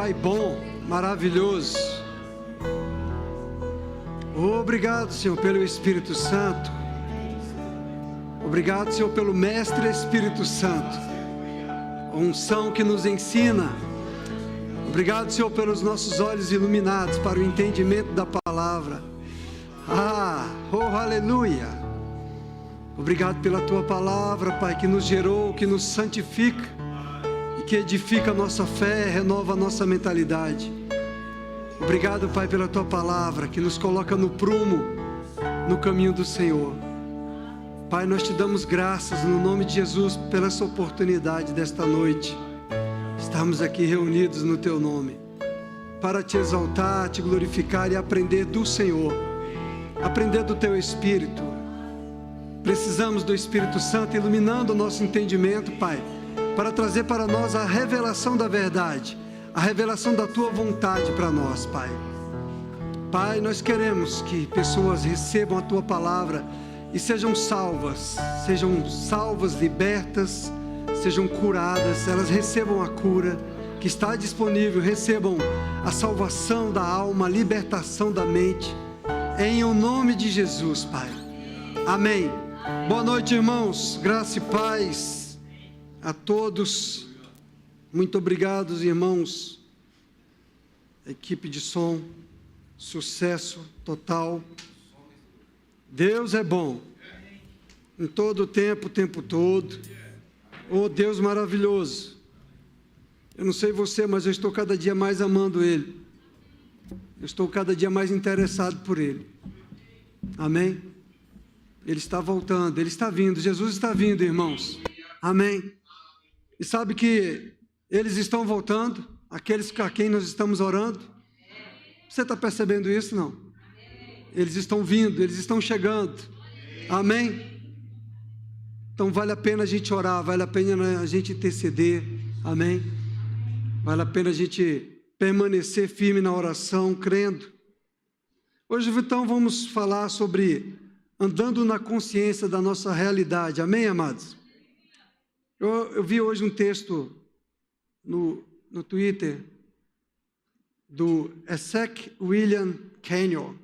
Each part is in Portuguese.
Pai bom, maravilhoso. Obrigado, Senhor, pelo Espírito Santo. Obrigado, Senhor, pelo Mestre Espírito Santo, a unção que nos ensina. Obrigado, Senhor, pelos nossos olhos iluminados para o entendimento da palavra. Aleluia. Obrigado pela Tua palavra, Pai, que nos gerou, que nos santifica e que edifica a nossa fé, renova a nossa mentalidade. Obrigado, Pai, pela Tua palavra, que nos coloca no prumo, no caminho do Senhor. Pai, nós Te damos graças no nome de Jesus pela essa oportunidade desta noite. Estamos aqui reunidos no Teu nome, para Te exaltar, Te glorificar e aprender do Senhor, aprender do Teu Espírito. Precisamos do Espírito Santo iluminando o nosso entendimento, Pai, para trazer para nós a revelação da verdade, a revelação da Tua vontade para nós, Pai. Pai, nós queremos que pessoas recebam a Tua palavra e sejam salvas, libertas, sejam curadas, elas recebam a cura que está disponível, recebam a salvação da alma, a libertação da mente, em o nome de Jesus, Pai. Amém. Boa noite, irmãos, graça e paz a todos. Muito obrigado, irmãos, equipe de som, sucesso total. Deus é bom, em todo o tempo todo. Oh, Deus maravilhoso. Eu não sei você, mas eu estou cada dia mais amando Ele. Eu estou cada dia mais interessado por Ele. Amém? Ele está voltando, Ele está vindo, Jesus está vindo, irmãos. Amém? E sabe que eles estão voltando, aqueles a quem nós estamos orando? Você está percebendo isso, não? Eles estão vindo, eles estão chegando. Amém? Então vale a pena a gente orar, vale a pena a gente interceder. Amém? Vale a pena a gente permanecer firme na oração, crendo. Hoje, então, vamos falar sobre andando na consciência da nossa realidade. Amém, amados? Eu vi hoje um texto no Twitter do Esek William Kenyon,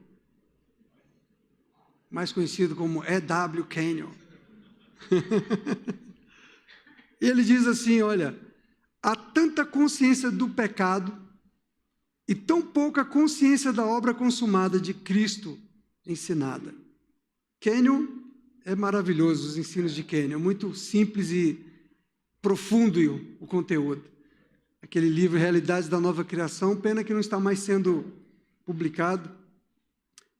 mais conhecido como E.W. Kenyon. E ele diz assim, olha, há tanta consciência do pecado e tão pouca consciência da obra consumada de Cristo ensinada. Kenyon é maravilhoso, os ensinos de Kenyon, muito simples e profundo o conteúdo. Aquele livro Realidades da Nova Criação, pena que não está mais sendo publicado.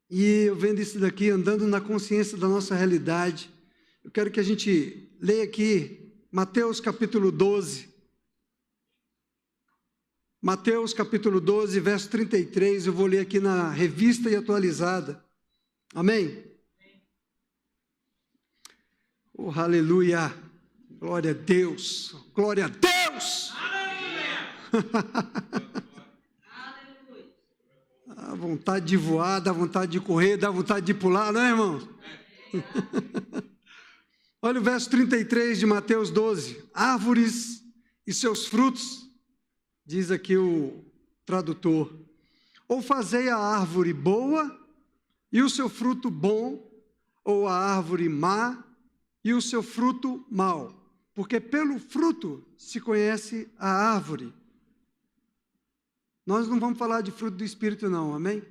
E eu vendo isso daqui, andando na consciência da nossa realidade, eu quero que a gente leia aqui Mateus capítulo 12. Mateus capítulo 12, verso 33, eu vou ler aqui na Revista e Atualizada. Amém? Oh, aleluia! Glória a Deus! Glória a Deus! Dá vontade de voar, dá vontade de correr, dá vontade de pular, não é, irmão? Olha o verso 33 de Mateus 12. Árvores e seus frutos, diz aqui o tradutor. Ou fazei a árvore boa e o seu fruto bom, ou a árvore má e o seu fruto mau. Porque pelo fruto se conhece a árvore. Nós não vamos falar de fruto do Espírito não, amém?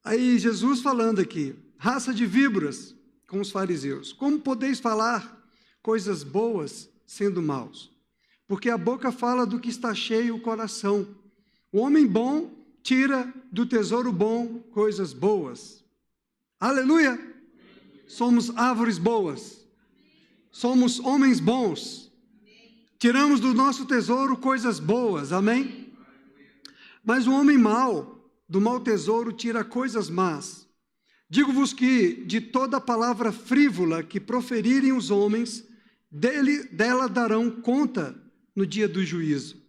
Aí Jesus falando aqui, raça de víboras, com os fariseus, como podeis falar coisas boas sendo maus? Porque a boca fala do que está cheio o coração. O homem bom tira do tesouro bom coisas boas. Aleluia! Somos árvores boas. Somos homens bons. Tiramos do nosso tesouro coisas boas. Amém? Mas o homem mau, do mau tesouro, tira coisas más. Digo-vos que de toda palavra frívola que proferirem os homens, dela darão conta no dia do juízo.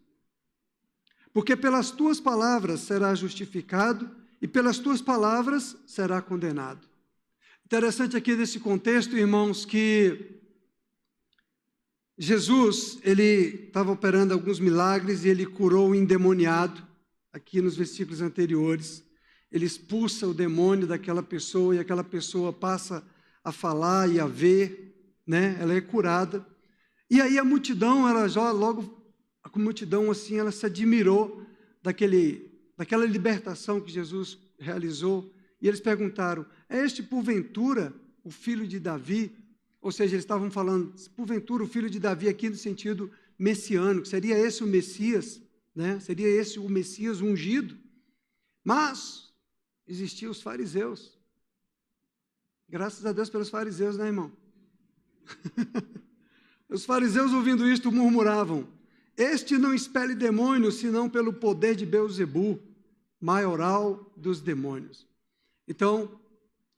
Porque pelas tuas palavras será justificado e pelas tuas palavras será condenado. Interessante aqui nesse contexto, irmãos, que Jesus, ele estava operando alguns milagres e ele curou o endemoniado, aqui nos versículos anteriores. Ele expulsa o demônio daquela pessoa e aquela pessoa passa a falar e a ver, né? Ela é curada. E aí a multidão, a multidão assim, ela se admirou daquela libertação que Jesus realizou. E eles perguntaram: é este porventura o filho de Davi? Ou seja, eles estavam falando, porventura, o filho de Davi aqui no sentido messiânico, seria esse o Messias, né? Seria esse o Messias ungido? Mas existiam os fariseus. Graças a Deus pelos fariseus, né, irmão? Os fariseus, ouvindo isto, murmuravam: este não expele demônios, senão pelo poder de Beelzebu, maioral dos demônios. Então,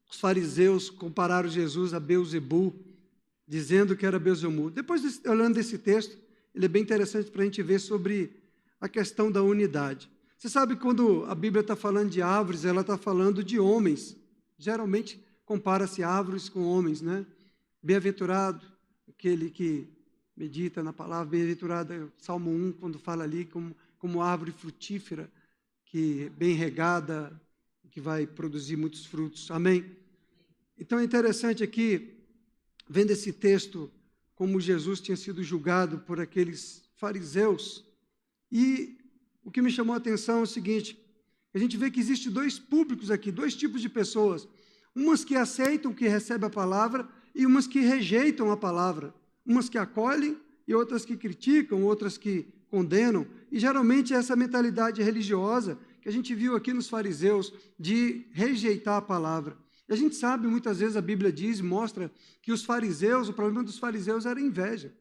os fariseus compararam Jesus a Beelzebu, dizendo que era Beelzebu. Depois, olhando esse texto, ele é bem interessante para a gente ver sobre a questão da unidade. Você sabe que quando a Bíblia está falando de árvores, ela está falando de homens. Geralmente, compara-se árvores com homens, né? Bem-aventurado aquele que medita na palavra, bem-aventurado é o Salmo 1, quando fala ali como árvore frutífera, que é bem regada, que vai produzir muitos frutos. Amém? Então é interessante aqui, vendo esse texto, como Jesus tinha sido julgado por aqueles fariseus. E o que me chamou a atenção é o seguinte: a gente vê que existe dois públicos aqui, dois tipos de pessoas. Umas que aceitam, que recebem a palavra, e umas que rejeitam a palavra. Umas que acolhem e outras que criticam, outras que condenam. E geralmente essa mentalidade religiosa que a gente viu aqui nos fariseus, de rejeitar a palavra. E a gente sabe, muitas vezes a Bíblia diz, mostra que os fariseus, o problema dos fariseus era inveja.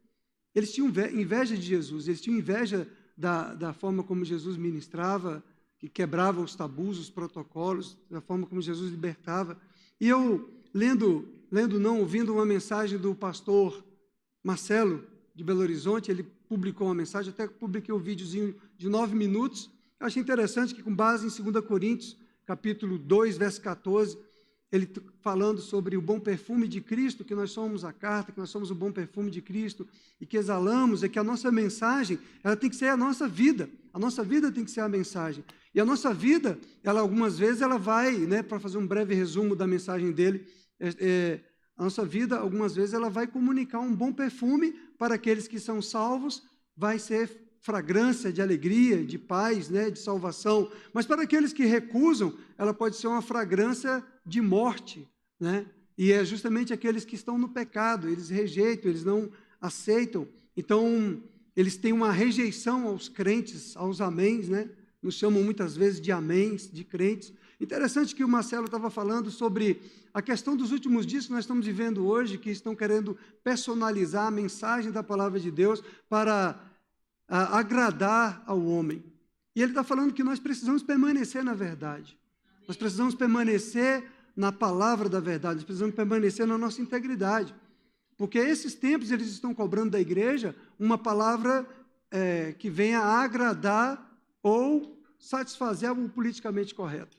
Eles tinham inveja de Jesus, eles tinham inveja da forma como Jesus ministrava, que quebrava os tabus, os protocolos, da forma como Jesus libertava. E eu, ouvindo uma mensagem do pastor Marcelo, de Belo Horizonte, ele publicou uma mensagem, até publiquei um videozinho de 9 minutos. Eu achei interessante que, com base em 2 Coríntios, capítulo 2, verso 14, ele falando sobre o bom perfume de Cristo, que nós somos a carta, que nós somos o bom perfume de Cristo, e que exalamos, é que a nossa mensagem, ela tem que ser a nossa vida tem que ser a mensagem. E a nossa vida, ela algumas vezes, ela vai, né, para fazer um breve resumo da mensagem dele, a nossa vida, algumas vezes, ela vai comunicar um bom perfume para aqueles que são salvos, vai ser fragrância de alegria, de paz, né, de salvação. Mas para aqueles que recusam, ela pode ser uma fragrância de morte, né? E é justamente aqueles que estão no pecado, eles rejeitam, eles não aceitam. Então, eles têm uma rejeição aos crentes, aos améns, né? Nos chamam muitas vezes de améns, de crentes. Interessante que o Marcelo estava falando sobre a questão dos últimos dias que nós estamos vivendo hoje, que estão querendo personalizar a mensagem da palavra de Deus para agradar ao homem. E ele está falando que nós precisamos permanecer na verdade. Nós precisamos permanecer na palavra da verdade. Nós precisamos permanecer na nossa integridade. Porque esses tempos, eles estão cobrando da igreja uma palavra que venha a agradar ou satisfazer o politicamente correto.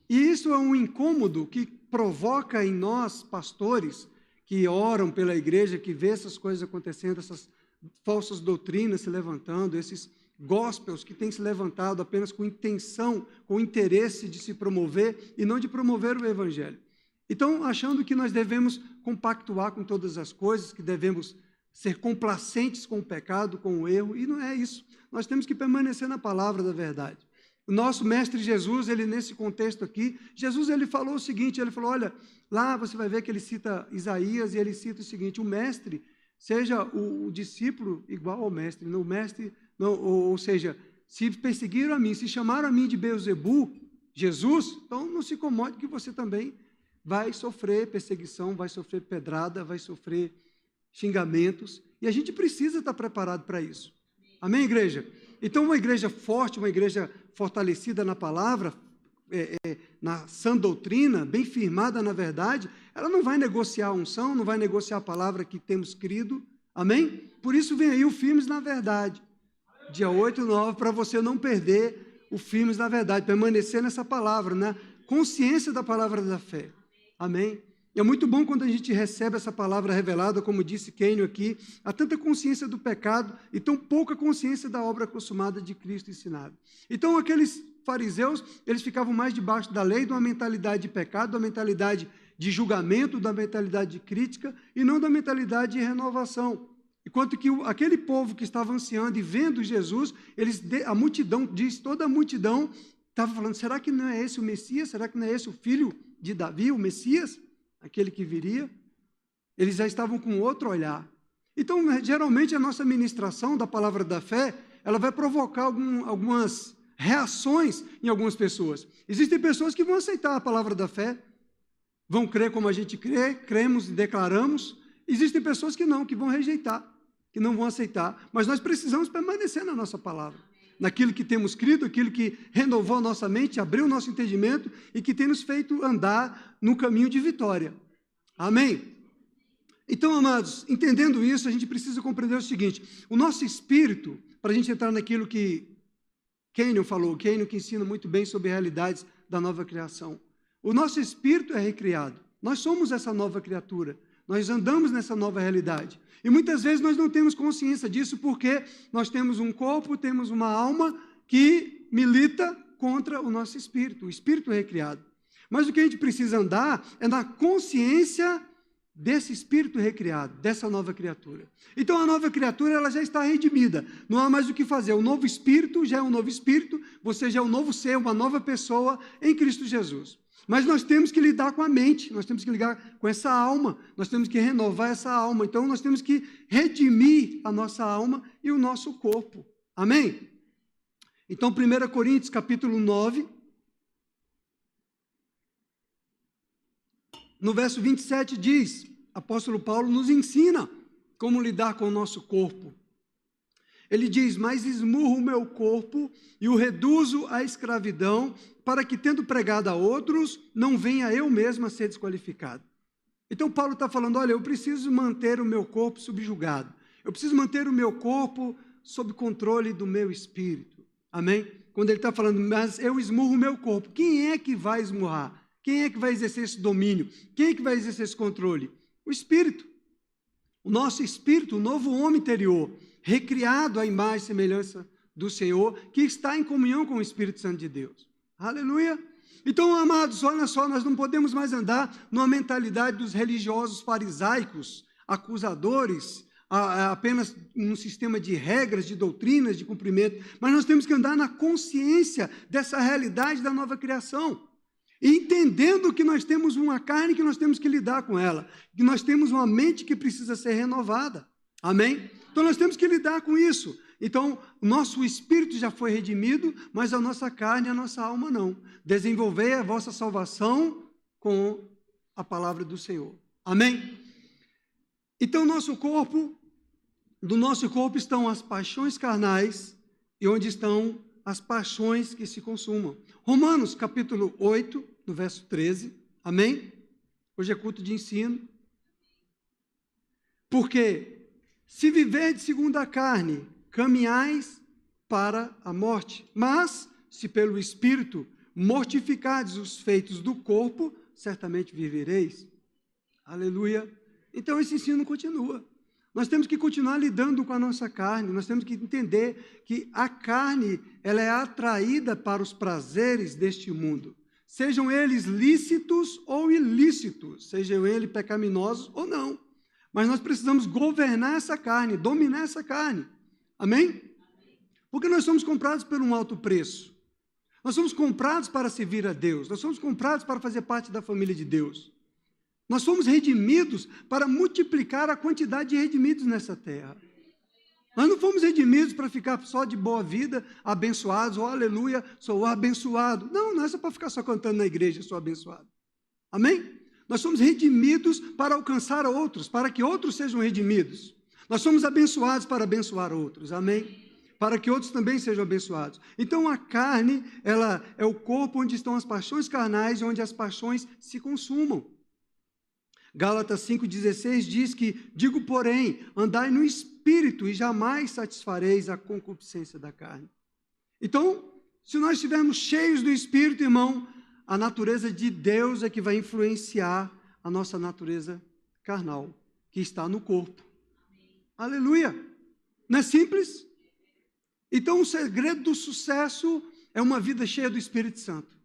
E isso é um incômodo que provoca em nós, pastores, que oram pela igreja, que vê essas coisas acontecendo, essas falsas doutrinas se levantando, esses gospels que têm se levantado apenas com intenção, com interesse de se promover e não de promover o evangelho. Então, achando que nós devemos compactuar com todas as coisas, que devemos ser complacentes com o pecado, com o erro, e não é isso. Nós temos que permanecer na palavra da verdade. O nosso mestre Jesus, ele nesse contexto aqui, Jesus ele falou o seguinte, ele falou, olha, lá você vai ver que ele cita Isaías e ele cita o seguinte, o mestre, seja o discípulo igual ao mestre, não o mestre, não, ou seja, se perseguiram a mim, se chamaram a mim de Beelzebu, Jesus, então não se incomode que você também vai sofrer perseguição, vai sofrer pedrada, vai sofrer xingamentos, e a gente precisa estar preparado para isso. Amém, igreja? Então, uma igreja forte, uma igreja fortalecida na palavra, na sã doutrina, bem firmada na verdade, ela não vai negociar a unção, não vai negociar a palavra que temos crido, amém? Por isso vem aí o Firmes na Verdade, dia 8 e 9, para você não perder o Firmes na Verdade, permanecer nessa palavra, na consciência da palavra da fé, amém? É muito bom quando a gente recebe essa palavra revelada, como disse Kênio aqui, há tanta consciência do pecado e tão pouca consciência da obra consumada de Cristo ensinada. Então, aqueles fariseus, eles ficavam mais debaixo da lei, de uma mentalidade de pecado, de uma mentalidade de julgamento, da mentalidade de crítica, e não da mentalidade de renovação. Enquanto que aquele povo que estava ansiando e vendo Jesus, a multidão, toda a multidão estava falando, será que não é esse o Messias? Será que não é esse o filho de Davi, o Messias? Aquele que viria? Eles já estavam com outro olhar. Então, geralmente, a nossa ministração da palavra da fé, ela vai provocar algumas reações em algumas pessoas. Existem pessoas que vão aceitar a palavra da fé, vão crer como a gente crê, cremos e declaramos. Existem pessoas que não, que vão rejeitar, que não vão aceitar. Mas nós precisamos permanecer na nossa palavra, naquilo que temos crido, aquilo que renovou a nossa mente, abriu o nosso entendimento e que tem nos feito andar no caminho de vitória. Amém? Então, amados, entendendo isso, a gente precisa compreender o seguinte, o nosso espírito, para a gente entrar naquilo que Kênio falou, Kênio que ensina muito bem sobre realidades da nova criação. O nosso espírito é recriado, nós somos essa nova criatura, nós andamos nessa nova realidade. E muitas vezes nós não temos consciência disso porque nós temos um corpo, temos uma alma que milita contra o nosso espírito, o espírito recriado. Mas o que a gente precisa andar é na consciência desse espírito recriado, dessa nova criatura. Então a nova criatura ela já está redimida, não há mais o que fazer. O novo espírito já é um novo espírito, você já é um novo ser, uma nova pessoa em Cristo Jesus. Mas nós temos que lidar com a mente, nós temos que lidar com essa alma, nós temos que renovar essa alma. Então nós temos que redimir a nossa alma e o nosso corpo. Amém? Então 1 Coríntios capítulo 9, no verso 27 diz, apóstolo Paulo nos ensina como lidar com o nosso corpo. Ele diz, mas esmurro o meu corpo e o reduzo à escravidão, para que, tendo pregado a outros, não venha eu mesmo a ser desqualificado. Então Paulo está falando, olha, eu preciso manter o meu corpo subjugado, eu preciso manter o meu corpo sob controle do meu espírito. Amém? Quando ele está falando, mas eu esmurro o meu corpo, quem é que vai esmurrar? Quem é que vai exercer esse domínio? Quem é que vai exercer esse controle? O Espírito. O nosso Espírito, o novo homem interior, recriado à imagem e semelhança do Senhor, que está em comunhão com o Espírito Santo de Deus. Aleluia! Então, amados, olha só, nós não podemos mais andar numa mentalidade dos religiosos farisaicos, acusadores, apenas num sistema de regras, de doutrinas, de cumprimento, mas nós temos que andar na consciência dessa realidade da nova criação. E entendendo que nós temos uma carne que nós temos que lidar com ela, que nós temos uma mente que precisa ser renovada. Amém? Então nós temos que lidar com isso. Então, o nosso espírito já foi redimido, mas a nossa carne e a nossa alma não. Desenvolver a vossa salvação com a palavra do Senhor. Amém? Então, do nosso corpo estão as paixões carnais e onde estão as paixões que se consumam. Romanos, capítulo 8, no verso 13. Amém? Hoje é culto de ensino. Porque, se viverdes segundo a carne, caminhais para a morte. Mas, se pelo Espírito mortificardes os feitos do corpo, certamente vivereis. Aleluia. Então, esse ensino continua. Nós temos que continuar lidando com a nossa carne, nós temos que entender que a carne, ela é atraída para os prazeres deste mundo, sejam eles lícitos ou ilícitos, sejam eles pecaminosos ou não, mas nós precisamos governar essa carne, dominar essa carne, amém? Porque nós somos comprados por um alto preço, nós somos comprados para servir a Deus, nós somos comprados para fazer parte da família de Deus. Nós fomos redimidos para multiplicar a quantidade de redimidos nessa terra. Nós não fomos redimidos para ficar só de boa vida, abençoados, oh, aleluia, sou abençoado. Não, não é só para ficar só cantando na igreja, sou abençoado. Amém? Nós somos redimidos para alcançar outros, para que outros sejam redimidos. Nós somos abençoados para abençoar outros, amém? Para que outros também sejam abençoados. Então a carne, ela é o corpo onde estão as paixões carnais, onde as paixões se consumam. Gálatas 5,16 diz que, digo porém, andai no Espírito e jamais satisfareis a concupiscência da carne. Então, se nós estivermos cheios do Espírito, irmão, a natureza de Deus é que vai influenciar a nossa natureza carnal, que está no corpo. Aleluia! Não é simples? Então, o segredo do sucesso é uma vida cheia do Espírito Santo.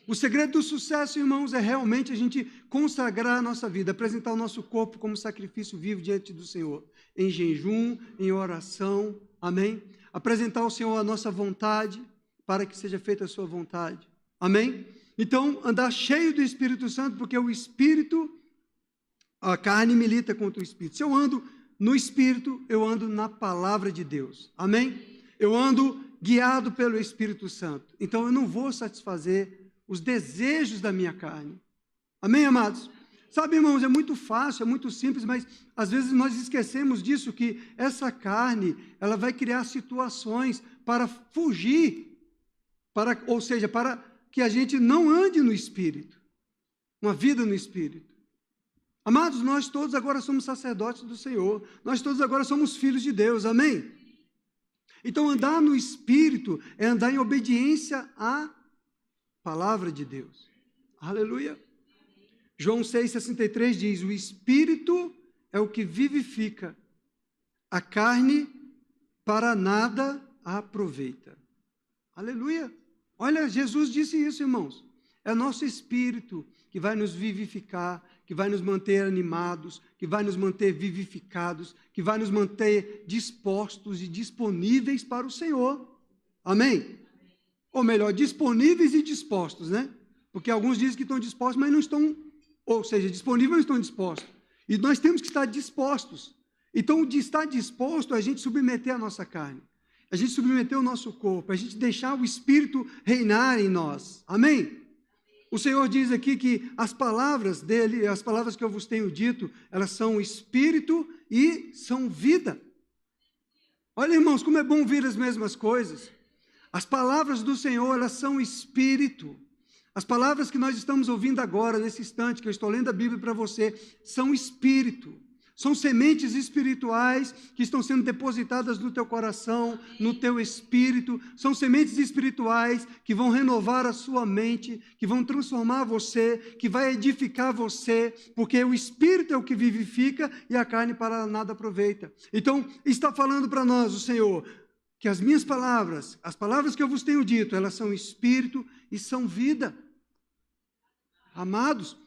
O segredo do sucesso, irmãos, é realmente a gente consagrar a nossa vida, apresentar o nosso corpo como sacrifício vivo diante do Senhor, em jejum, em oração, amém? Apresentar ao Senhor a nossa vontade, para que seja feita a sua vontade, amém? Então, andar cheio do Espírito Santo, porque o Espírito, a carne milita contra o Espírito. Se eu ando no Espírito, eu ando na palavra de Deus, amém? Eu ando guiado pelo Espírito Santo. Então, eu não vou satisfazer os desejos da minha carne. Amém, amados? Sabe, irmãos, é muito fácil, é muito simples, mas às vezes nós esquecemos disso, que essa carne, ela vai criar situações para fugir, ou seja, para que a gente não ande no Espírito, uma vida no Espírito. Amados, nós todos agora somos sacerdotes do Senhor, nós todos agora somos filhos de Deus, amém? Então, andar no Espírito é andar em obediência à palavra de Deus. Aleluia. João 6,63 diz, o Espírito é o que vivifica, a carne para nada a aproveita. Aleluia. Olha, Jesus disse isso, irmãos. É nosso Espírito que vai nos vivificar, que vai nos manter animados, que vai nos manter vivificados, que vai nos manter dispostos e disponíveis para o Senhor. Amém? Ou melhor, disponíveis e dispostos, né? Porque alguns dizem que estão dispostos, mas não estão, ou seja, disponíveis, mas não estão dispostos. E nós temos que estar dispostos. Então, de estar disposto, é a gente submeter a nossa carne, a gente submeter o nosso corpo, a gente deixar o Espírito reinar em nós. Amém? O Senhor diz aqui que as palavras dele, as palavras que eu vos tenho dito, elas são Espírito e são vida. Olha, irmãos, como é bom ouvir as mesmas coisas. As palavras do Senhor, elas são Espírito. As palavras que nós estamos ouvindo agora, nesse instante que eu estou lendo a Bíblia para você, são Espírito. São sementes espirituais que estão sendo depositadas no teu coração, no teu espírito. São sementes espirituais que vão renovar a sua mente, que vão transformar você, que vai edificar você, porque o Espírito é o que vivifica e a carne para nada aproveita. Então, está falando para nós o Senhor que as minhas palavras, as palavras que eu vos tenho dito, elas são Espírito e são vida. Amados,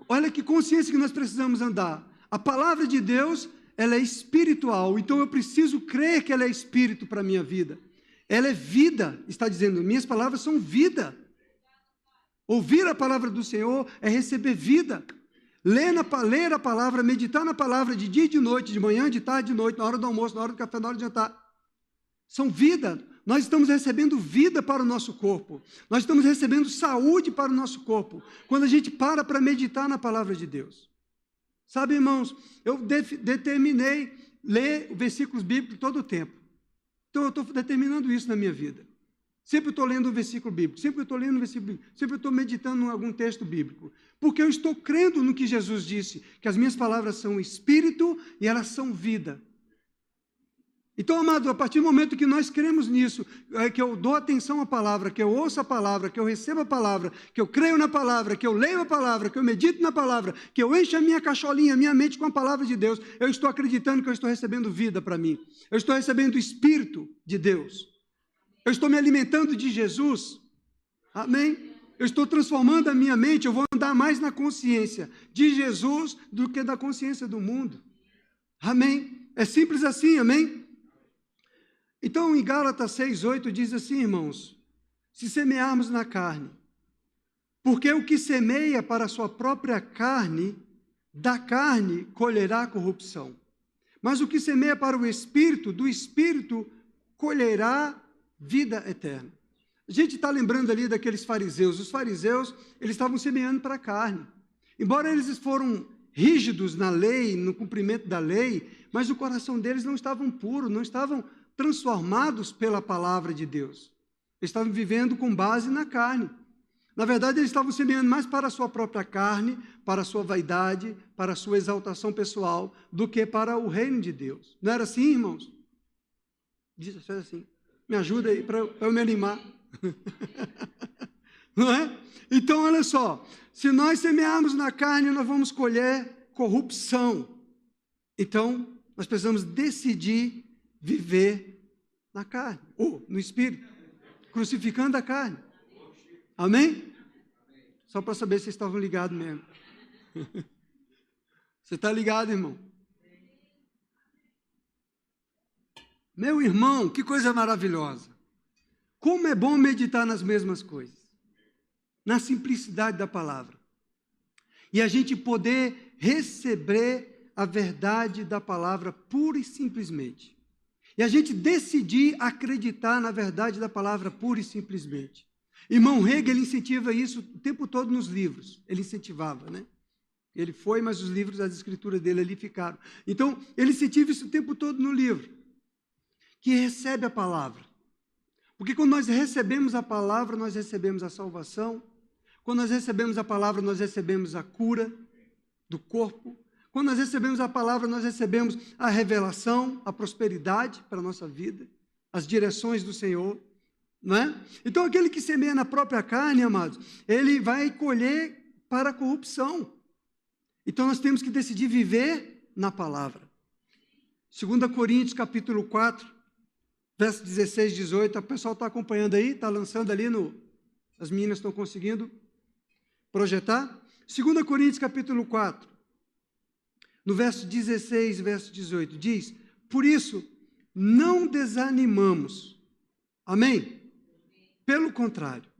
olha que consciência que nós precisamos andar. A palavra de Deus, ela é espiritual, então eu preciso crer que ela é espírito para a minha vida. Ela é vida, está dizendo, minhas palavras são vida. Ouvir a palavra do Senhor é receber vida. Ler a palavra, meditar na palavra de dia e de noite, de manhã, de tarde, de noite, na hora do almoço, na hora do café, na hora do jantar. São vida. Nós estamos recebendo vida para o nosso corpo. Nós estamos recebendo saúde para o nosso corpo. Quando a gente para meditar na palavra de Deus. Sabe, irmãos, eu determinei ler versículos bíblicos todo o tempo. Então, eu estou determinando isso na minha vida. Sempre estou lendo um versículo bíblico, sempre estou lendo um versículo bíblico, sempre estou meditando em algum texto bíblico. Porque eu estou crendo no que Jesus disse, que as minhas palavras são espírito e elas são vida. Então, amado, a partir do momento que nós cremos nisso, que eu dou atenção à palavra, que eu ouço a palavra, que eu recebo a palavra, que eu creio na palavra, que eu leio a palavra, que eu medito na palavra, que eu encho a minha cacholinha, a minha mente com a palavra de Deus, eu estou acreditando que eu estou recebendo vida para mim. Eu estou recebendo o Espírito de Deus. Eu estou me alimentando de Jesus. Amém? Eu estou transformando a minha mente, eu vou andar mais na consciência de Jesus do que da consciência do mundo. Amém? É simples assim, amém? Então, em Gálatas 6,8 diz assim, irmãos, se semearmos na carne, porque o que semeia para a sua própria carne, da carne colherá corrupção. Mas o que semeia para o Espírito, do Espírito colherá vida eterna. A gente está lembrando ali daqueles fariseus. Os fariseus, eles estavam semeando para a carne. Embora eles foram rígidos na lei, no cumprimento da lei, mas o coração deles não estava puro, não estavam transformados pela palavra de Deus. Eles estavam vivendo com base na carne. Na verdade, eles estavam semeando mais para a sua própria carne, para a sua vaidade, para a sua exaltação pessoal, do que para o reino de Deus. Não era assim, irmãos? Diz assim. Me ajuda aí para eu me animar. Não é? Então, olha só. Se nós semearmos na carne, nós vamos colher corrupção. Então, nós precisamos decidir viver na carne, ou no Espírito, crucificando a carne. Amém? Só para saber se vocês estavam ligados mesmo. Você está ligado, irmão? Meu irmão, que coisa maravilhosa. Como é bom meditar nas mesmas coisas. Na simplicidade da palavra. E a gente poder receber a verdade da palavra pura e simplesmente. E a gente decidir acreditar na verdade da palavra pura e simplesmente. Irmão Hegel, ele incentiva isso o tempo todo nos livros. Ele incentivava, né? Ele foi, mas os livros, as escrituras dele ali ficaram. Então, ele incentiva isso o tempo todo no livro. Que recebe a palavra. Porque quando nós recebemos a palavra, nós recebemos a salvação. Quando nós recebemos a palavra, nós recebemos a cura do corpo. Quando nós recebemos a palavra, nós recebemos a revelação, a prosperidade para a nossa vida, as direções do Senhor. Não é? Então, aquele que semeia na própria carne, amados, ele vai colher para a corrupção. Então, nós temos que decidir viver na palavra. 2 Coríntios, capítulo 4, verso 16, 18. O pessoal está acompanhando aí? Está lançando ali no... As meninas estão conseguindo projetar? 2 Coríntios, capítulo 4, no verso 16, verso 18, diz: por isso, não desanimamos. Amém? Pelo contrário,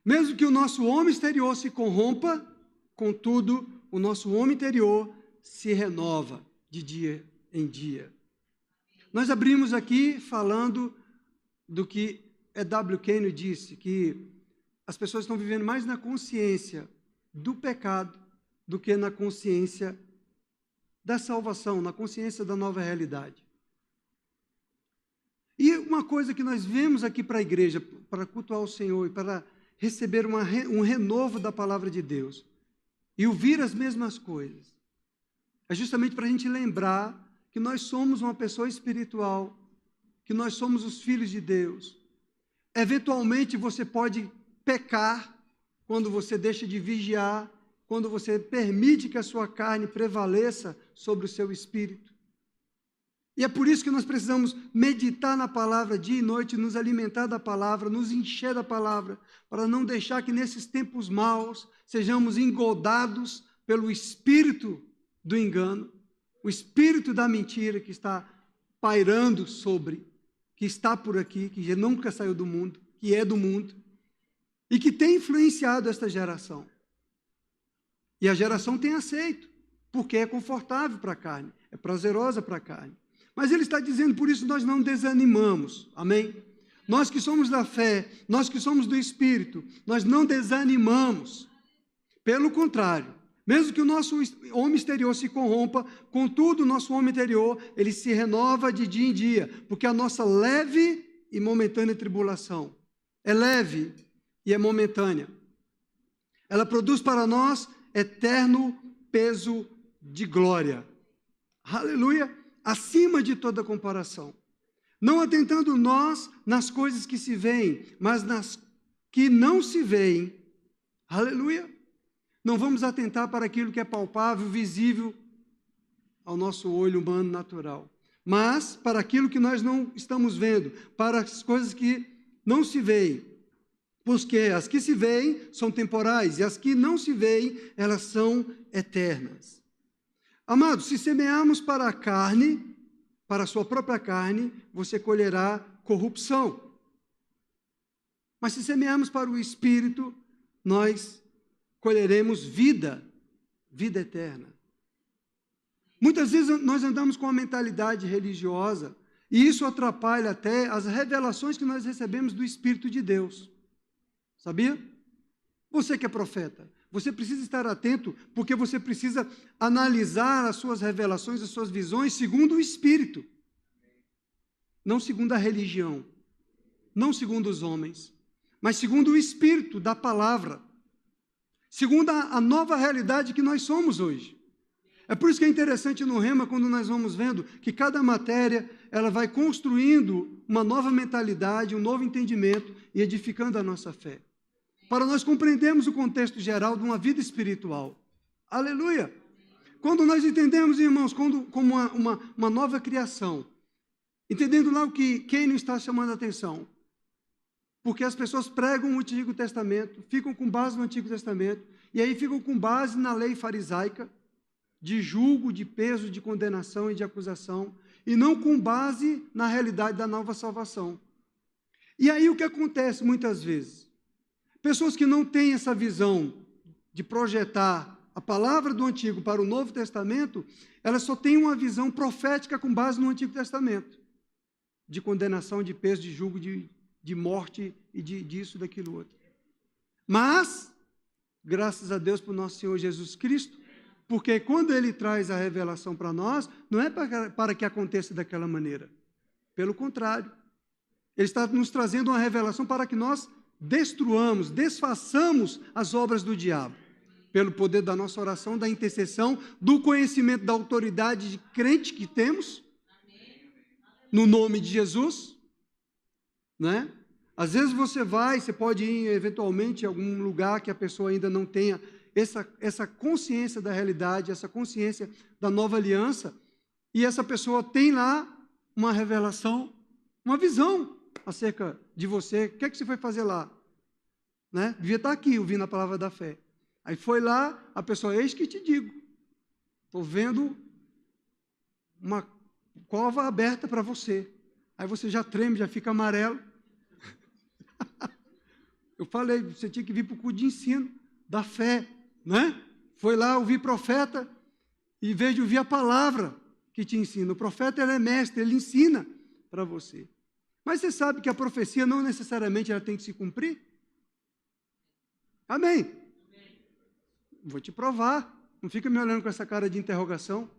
mesmo que o nosso homem exterior se corrompa, contudo, o nosso homem interior se renova de dia em dia. Nós abrimos aqui falando do que E.W. Kenyon disse, que as pessoas estão vivendo mais na consciência do pecado do que na consciência da salvação, na consciência da nova realidade. E uma coisa que nós vemos aqui para a igreja, para cultuar o Senhor e para receber um renovo da palavra de Deus, e ouvir as mesmas coisas, é justamente para a gente lembrar que nós somos uma pessoa espiritual, que nós somos os filhos de Deus. Eventualmente você pode pecar quando você deixa de vigiar, quando você permite que a sua carne prevaleça sobre o seu espírito. E é por isso que nós precisamos meditar na palavra dia e noite, nos alimentar da palavra, nos encher da palavra, para não deixar que nesses tempos maus sejamos engodados pelo espírito do engano, o espírito da mentira que está pairando sobre, que está por aqui, que nunca saiu do mundo, que é do mundo, e que tem influenciado esta geração. E a geração tem aceito, porque é confortável para a carne, é prazerosa para a carne. Mas ele está dizendo, por isso nós não desanimamos, amém? Nós que somos da fé, nós que somos do Espírito, nós não desanimamos. Pelo contrário, mesmo que o nosso homem exterior se corrompa, contudo o nosso homem interior, ele se renova de dia em dia, porque a nossa leve e momentânea tribulação é leve e é momentânea. Ela produz para nós eterno peso de glória. Aleluia! Acima de toda comparação. Não atentando nós nas coisas que se veem, mas nas que não se veem. Aleluia! Não vamos atentar para aquilo que é palpável, visível ao nosso olho humano natural, mas para aquilo que nós não estamos vendo, para as coisas que não se veem. Porque as que se veem são temporais e as que não se veem, elas são eternas. Amados, se semearmos para a carne, para a sua própria carne, você colherá corrupção. Mas se semearmos para o Espírito, nós colheremos vida eterna. Muitas vezes nós andamos com uma mentalidade religiosa e isso atrapalha até as revelações que nós recebemos do Espírito de Deus. Sabia? Você que é profeta, você precisa estar atento, porque você precisa analisar as suas revelações, as suas visões, segundo o Espírito. Não segundo a religião, não segundo os homens, mas segundo o Espírito da palavra. Segundo a nova realidade que nós somos hoje. É por isso que é interessante no Rema, quando nós vamos vendo que cada matéria, ela vai construindo uma nova mentalidade, um novo entendimento e edificando a nossa fé. para nós compreendermos o contexto geral de uma vida espiritual. Aleluia! Quando nós entendemos, irmãos, como uma nova criação, entendendo lá o que Keino está chamando a atenção, porque as pessoas pregam o Antigo Testamento, ficam com base no Antigo Testamento, e aí ficam com base na lei farisaica, de julgo, de peso, de condenação e de acusação, e não com base na realidade da nova salvação. E aí o que acontece muitas vezes? Pessoas que não têm essa visão de projetar a palavra do Antigo para o Novo Testamento, elas só têm uma visão profética com base no Antigo Testamento, de condenação, de peso, de julgo, de morte e disso, daquilo outro. Mas, graças a Deus por nosso Senhor Jesus Cristo, porque quando Ele traz a revelação para nós, não é para que aconteça daquela maneira. Pelo contrário, Ele está nos trazendo uma revelação para que nós destruamos, desfaçamos as obras do diabo, pelo poder da nossa oração, da intercessão, do conhecimento da autoridade de crente que temos, no nome de Jesus, né? Às vezes você pode ir eventualmente em algum lugar que a pessoa ainda não tenha essa consciência da realidade, essa consciência da nova aliança, e essa pessoa tem lá uma revelação, uma visão acerca de você. O que é que você foi fazer lá? Né? Devia estar aqui ouvindo a palavra da fé. Aí foi lá, a pessoa, eis que te digo, estou vendo uma cova aberta para você. Aí você já treme, já fica amarelo. Eu falei, você tinha que vir para o culto de ensino da fé, né? Foi lá ouvir profeta, em vez de ouvir a palavra que te ensina. O profeta, ele é mestre, ele ensina para você. Mas você sabe que a profecia não necessariamente ela tem que se cumprir? Amém? Vou te provar. Não fica me olhando com essa cara de interrogação.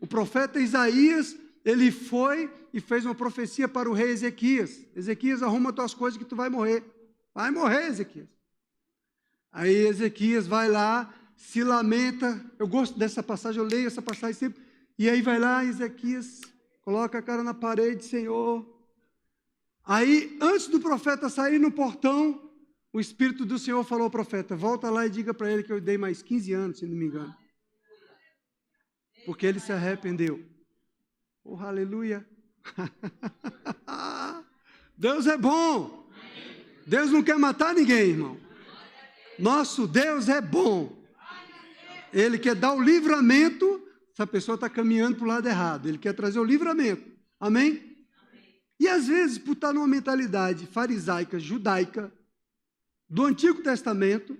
O profeta Isaías, ele foi e fez uma profecia para o rei Ezequias. Ezequias, arruma tuas coisas que tu vai morrer. Vai morrer, Ezequias. Aí Ezequias vai lá, se lamenta. Eu gosto dessa passagem, eu leio essa passagem sempre. E aí vai lá, Ezequias, coloca a cara na parede, Senhor. Aí, antes do profeta sair no portão, o Espírito do Senhor falou ao profeta, volta lá e diga para ele que eu dei mais 15 anos, se não me engano. Porque ele se arrependeu. Oh, aleluia. Deus é bom. Deus não quer matar ninguém, irmão. Nosso Deus é bom. Ele quer dar o livramento, se a pessoa está caminhando para o lado errado. Ele quer trazer o livramento. Amém? E às vezes, por estar numa mentalidade farisaica, judaica, do Antigo Testamento,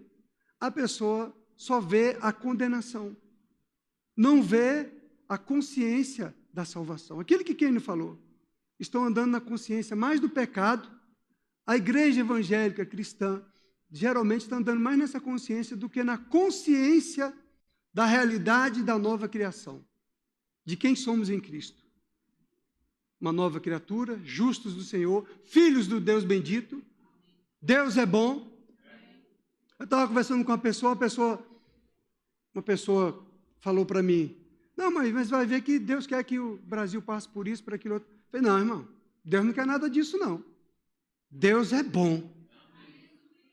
a pessoa só vê a condenação. Não vê a consciência da salvação. Aquilo que Keino falou. Estão andando na consciência mais do pecado. A igreja evangélica cristã geralmente está andando mais nessa consciência do que na consciência da realidade da nova criação. De quem somos em Cristo. Uma nova criatura, justos do Senhor, filhos do Deus bendito. Deus é bom. Eu estava conversando com uma pessoa falou para mim, não, mas vai ver que Deus quer que o Brasil passe por isso, por aquilo outro. Eu falei, não, irmão, Deus não quer nada disso, não. Deus é bom.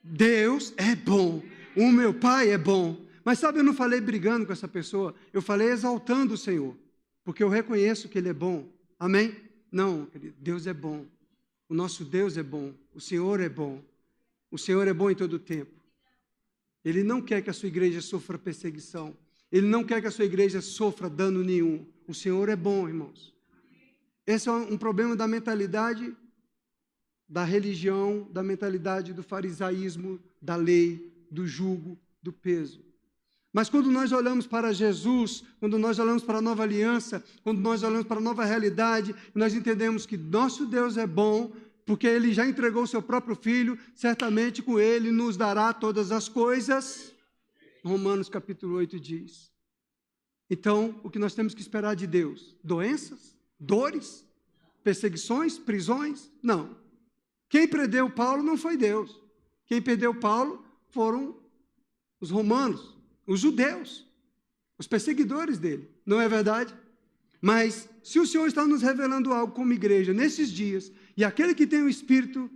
Deus é bom. O meu Pai é bom. Mas sabe, eu não falei brigando com essa pessoa, eu falei exaltando o Senhor, porque eu reconheço que Ele é bom. Amém? Não, querido, Deus é bom. O nosso Deus é bom. O Senhor é bom. O Senhor é bom em todo o tempo. Ele não quer que a sua igreja sofra perseguição. Ele não quer que a sua igreja sofra dano nenhum. O Senhor é bom, irmãos. Esse é um problema da mentalidade da religião, da mentalidade do farisaísmo, da lei, do jugo, do peso. Mas quando nós olhamos para Jesus, quando nós olhamos para a nova aliança, quando nós olhamos para a nova realidade, nós entendemos que nosso Deus é bom, porque Ele já entregou o seu próprio Filho, certamente com Ele nos dará todas as coisas. Romanos capítulo 8 diz. Então, o que nós temos que esperar de Deus? Doenças? Dores? Perseguições? Prisões? Não. Quem prendeu Paulo não foi Deus. Quem prendeu Paulo foram os romanos, os judeus, os perseguidores dele. Não é verdade? Mas, se o Senhor está nos revelando algo como igreja nesses dias, e aquele que tem o Espírito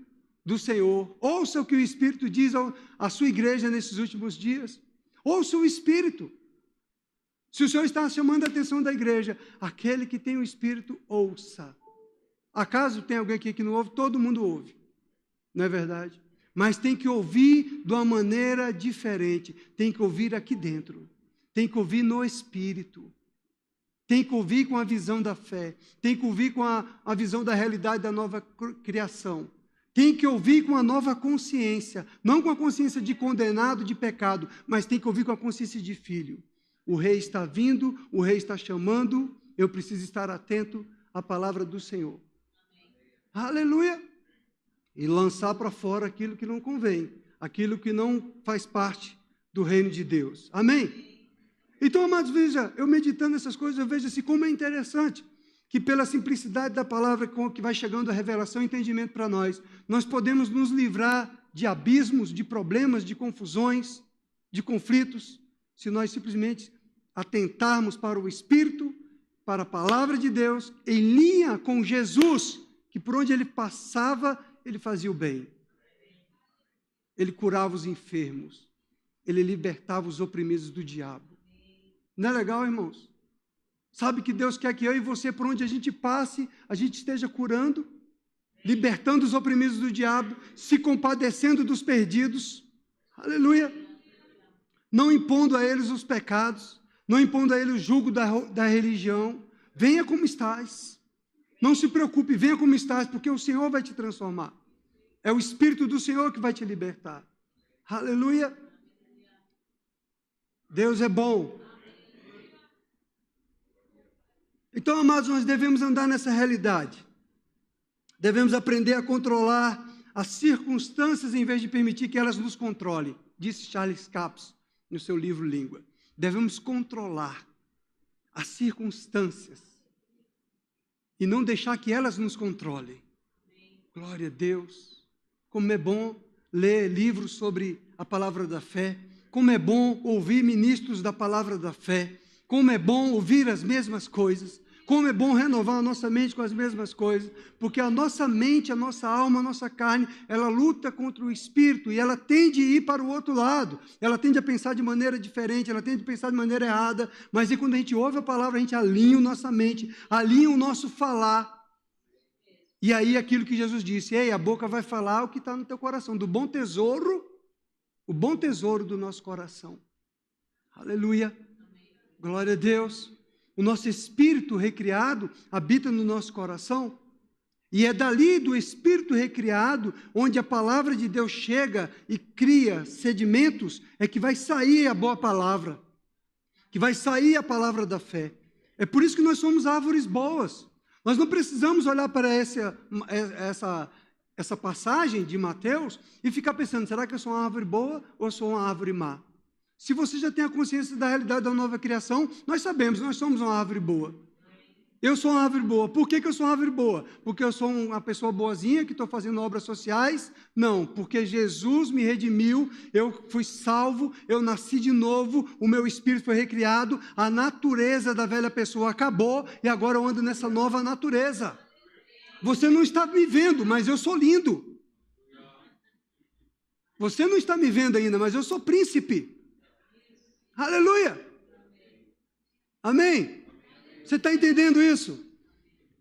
do Senhor. Ouça o que o Espírito diz à sua igreja nesses últimos dias. Ouça o Espírito. Se o Senhor está chamando a atenção da igreja, aquele que tem o Espírito, ouça. Acaso tem alguém aqui que não ouve? Todo mundo ouve. Não é verdade? Mas tem que ouvir de uma maneira diferente. Tem que ouvir aqui dentro. Tem que ouvir no Espírito. Tem que ouvir com a visão da fé. Tem que ouvir com a visão da realidade da nova criação. Tem que ouvir com a nova consciência. Não com a consciência de condenado, de pecado, mas tem que ouvir com a consciência de filho. O rei está vindo, o rei está chamando, eu preciso estar atento à palavra do Senhor. Aleluia! E lançar para fora aquilo que não convém, aquilo que não faz parte do reino de Deus. Amém? Então, amados, veja, eu meditando nessas coisas, eu vejo assim como é interessante que pela simplicidade da palavra com que vai chegando a revelação e entendimento para nós podemos nos livrar de abismos, de problemas, de confusões, de conflitos, se nós simplesmente atentarmos para o Espírito, para a palavra de Deus, em linha com Jesus, que por onde ele passava, ele fazia o bem. Ele curava os enfermos. Ele libertava os oprimidos do diabo. Não é legal, irmãos? Sabe que Deus quer que eu e você, por onde a gente passe, a gente esteja curando, libertando os oprimidos do diabo, se compadecendo dos perdidos. Aleluia! Não impondo a eles os pecados, não impondo a eles o jugo da religião. Venha como estás. Não se preocupe, venha como estás, porque o Senhor vai te transformar. É o Espírito do Senhor que vai te libertar. Aleluia! Deus é bom. Então, amados, nós devemos andar nessa realidade. Devemos aprender a controlar as circunstâncias em vez de permitir que elas nos controlem, disse Charles Capps no seu livro Língua. Devemos controlar as circunstâncias e não deixar que elas nos controlem. Glória a Deus. Como é bom ler livros sobre a palavra da fé. Como é bom ouvir ministros da palavra da fé. Como é bom ouvir as mesmas coisas. Como é bom renovar a nossa mente com as mesmas coisas, porque a nossa mente, a nossa alma, a nossa carne, ela luta contra o Espírito e ela tende a ir para o outro lado, ela tende a pensar de maneira diferente, ela tende a pensar de maneira errada, mas aí quando a gente ouve a palavra, a gente alinha a nossa mente, alinha o nosso falar, e aí aquilo que Jesus disse, ei, a boca vai falar o que está no teu coração, do bom tesouro, o bom tesouro do nosso coração. Aleluia, glória a Deus. O nosso espírito recriado habita no nosso coração, e é dali do espírito recriado, onde a palavra de Deus chega e cria sedimentos, é que vai sair a boa palavra, que vai sair a palavra da fé. É por isso que nós somos árvores boas. Nós não precisamos olhar para essa passagem de Mateus e ficar pensando, será que eu sou uma árvore boa ou sou uma árvore má? Se você já tem a consciência da realidade da nova criação, nós sabemos, nós somos uma árvore boa. Eu sou uma árvore boa. Por que eu sou uma árvore boa? Porque eu sou uma pessoa boazinha que estou fazendo obras sociais? Não, porque Jesus me redimiu, eu fui salvo, eu nasci de novo, o meu espírito foi recriado, a natureza da velha pessoa acabou e agora eu ando nessa nova natureza. Você não está me vendo, mas eu sou lindo. Você não está me vendo ainda, mas eu sou príncipe. Aleluia! Amém? Você está entendendo isso?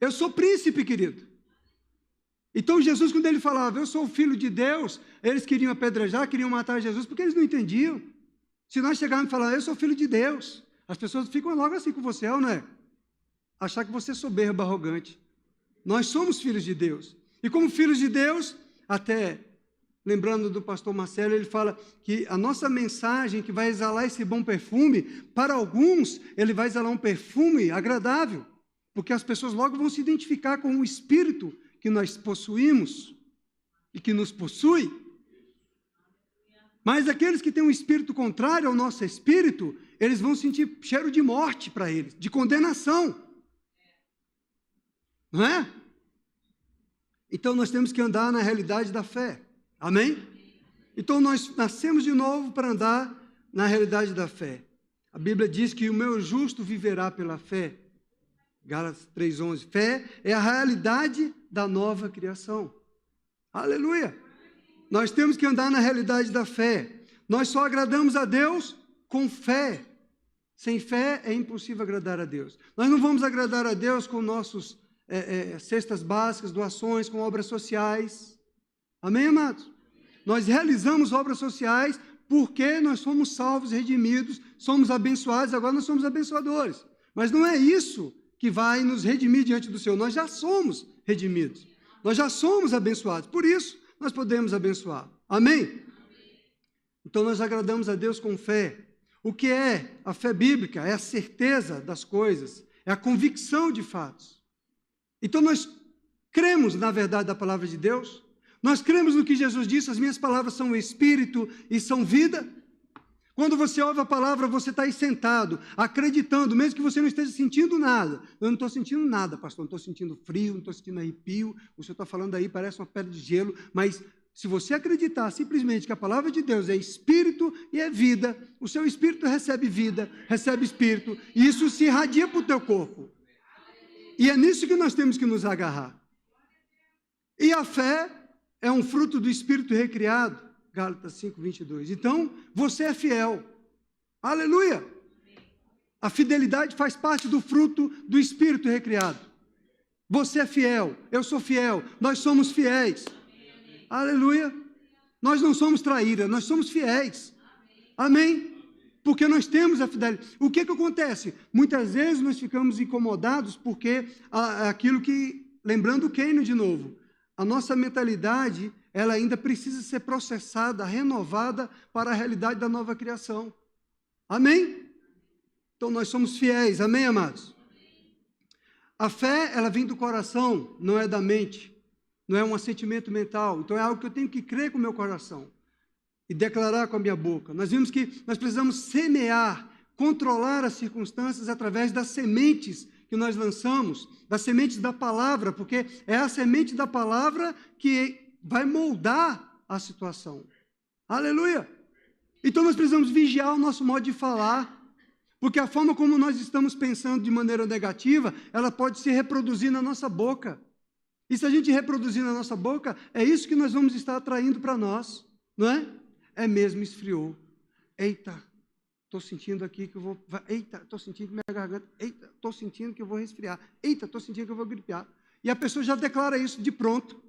Eu sou príncipe, querido. Então Jesus, quando ele falava, eu sou o filho de Deus, eles queriam apedrejar, queriam matar Jesus, porque eles não entendiam. Se nós chegarmos e falar, eu sou filho de Deus, as pessoas ficam logo assim com você, não é? Achar que você é soberbo, arrogante. Nós somos filhos de Deus. E como filhos de Deus, até... lembrando do pastor Marcelo, ele fala que a nossa mensagem que vai exalar esse bom perfume, para alguns, ele vai exalar um perfume agradável, porque as pessoas logo vão se identificar com o Espírito que nós possuímos e que nos possui. Mas aqueles que têm um espírito contrário ao nosso espírito, eles vão sentir cheiro de morte para eles, de condenação. Não é? Então nós temos que andar na realidade da fé. Amém? Então nós nascemos de novo para andar na realidade da fé. A Bíblia diz que o meu justo viverá pela fé. Gálatas 3:11. Fé é a realidade da nova criação. Aleluia! Nós temos que andar na realidade da fé. Nós só agradamos a Deus com fé. Sem fé é impossível agradar a Deus. Nós não vamos agradar a Deus com nossos cestas básicas, doações, com obras sociais. Amém, amados? Nós realizamos obras sociais porque nós somos salvos, redimidos, somos abençoados, agora nós somos abençoadores. Mas não é isso que vai nos redimir diante do Senhor. Nós já somos redimidos. Nós já somos abençoados. Por isso, nós podemos abençoar. Amém? Então, nós agradamos a Deus com fé. O que é a fé bíblica? É a certeza das coisas, é a convicção de fatos. Então, nós cremos na verdade da palavra de Deus, nós cremos no que Jesus disse, as minhas palavras são espírito e são vida. Quando você ouve a palavra, você está aí sentado, acreditando, mesmo que você não esteja sentindo nada. Eu não estou sentindo nada, pastor, não estou sentindo frio, não estou sentindo arrepio, o senhor está falando aí, parece uma pedra de gelo, mas se você acreditar simplesmente que a palavra de Deus é espírito e é vida, o seu espírito recebe vida, recebe espírito, e isso se irradia para o teu corpo. E é nisso que nós temos que nos agarrar. E a fé é um fruto do espírito recriado, Gálatas 5:22. Então, você é fiel. Aleluia! A fidelidade faz parte do fruto do espírito recriado. Você é fiel, eu sou fiel, nós somos fiéis. Aleluia! Nós não somos traíra, nós somos fiéis. Amém? Porque nós temos a fidelidade. O que acontece? Muitas vezes nós ficamos incomodados porque aquilo que, lembrando o Keino de novo, a nossa mentalidade, ela ainda precisa ser processada, renovada para a realidade da nova criação. Amém? Então nós somos fiéis, amém, amados? A fé, ela vem do coração, não é da mente, não é um assentimento mental, então é algo que eu tenho que crer com o meu coração e declarar com a minha boca. Nós vimos que nós precisamos semear, controlar as circunstâncias através das sementes que nós lançamos, das sementes da palavra, porque é a semente da palavra que vai moldar a situação. Aleluia! Então nós precisamos vigiar o nosso modo de falar, porque a forma como nós estamos pensando de maneira negativa, ela pode se reproduzir na nossa boca. E se a gente reproduzir na nossa boca, é isso que nós vamos estar atraindo para nós, não é? É mesmo, esfriou. Eita, estou sentindo aqui que eu vou... Eita, estou sentindo que minha garganta... Eita, estou sentindo que eu vou resfriar. Eita, estou sentindo que eu vou gripear. E a pessoa já declara isso de pronto.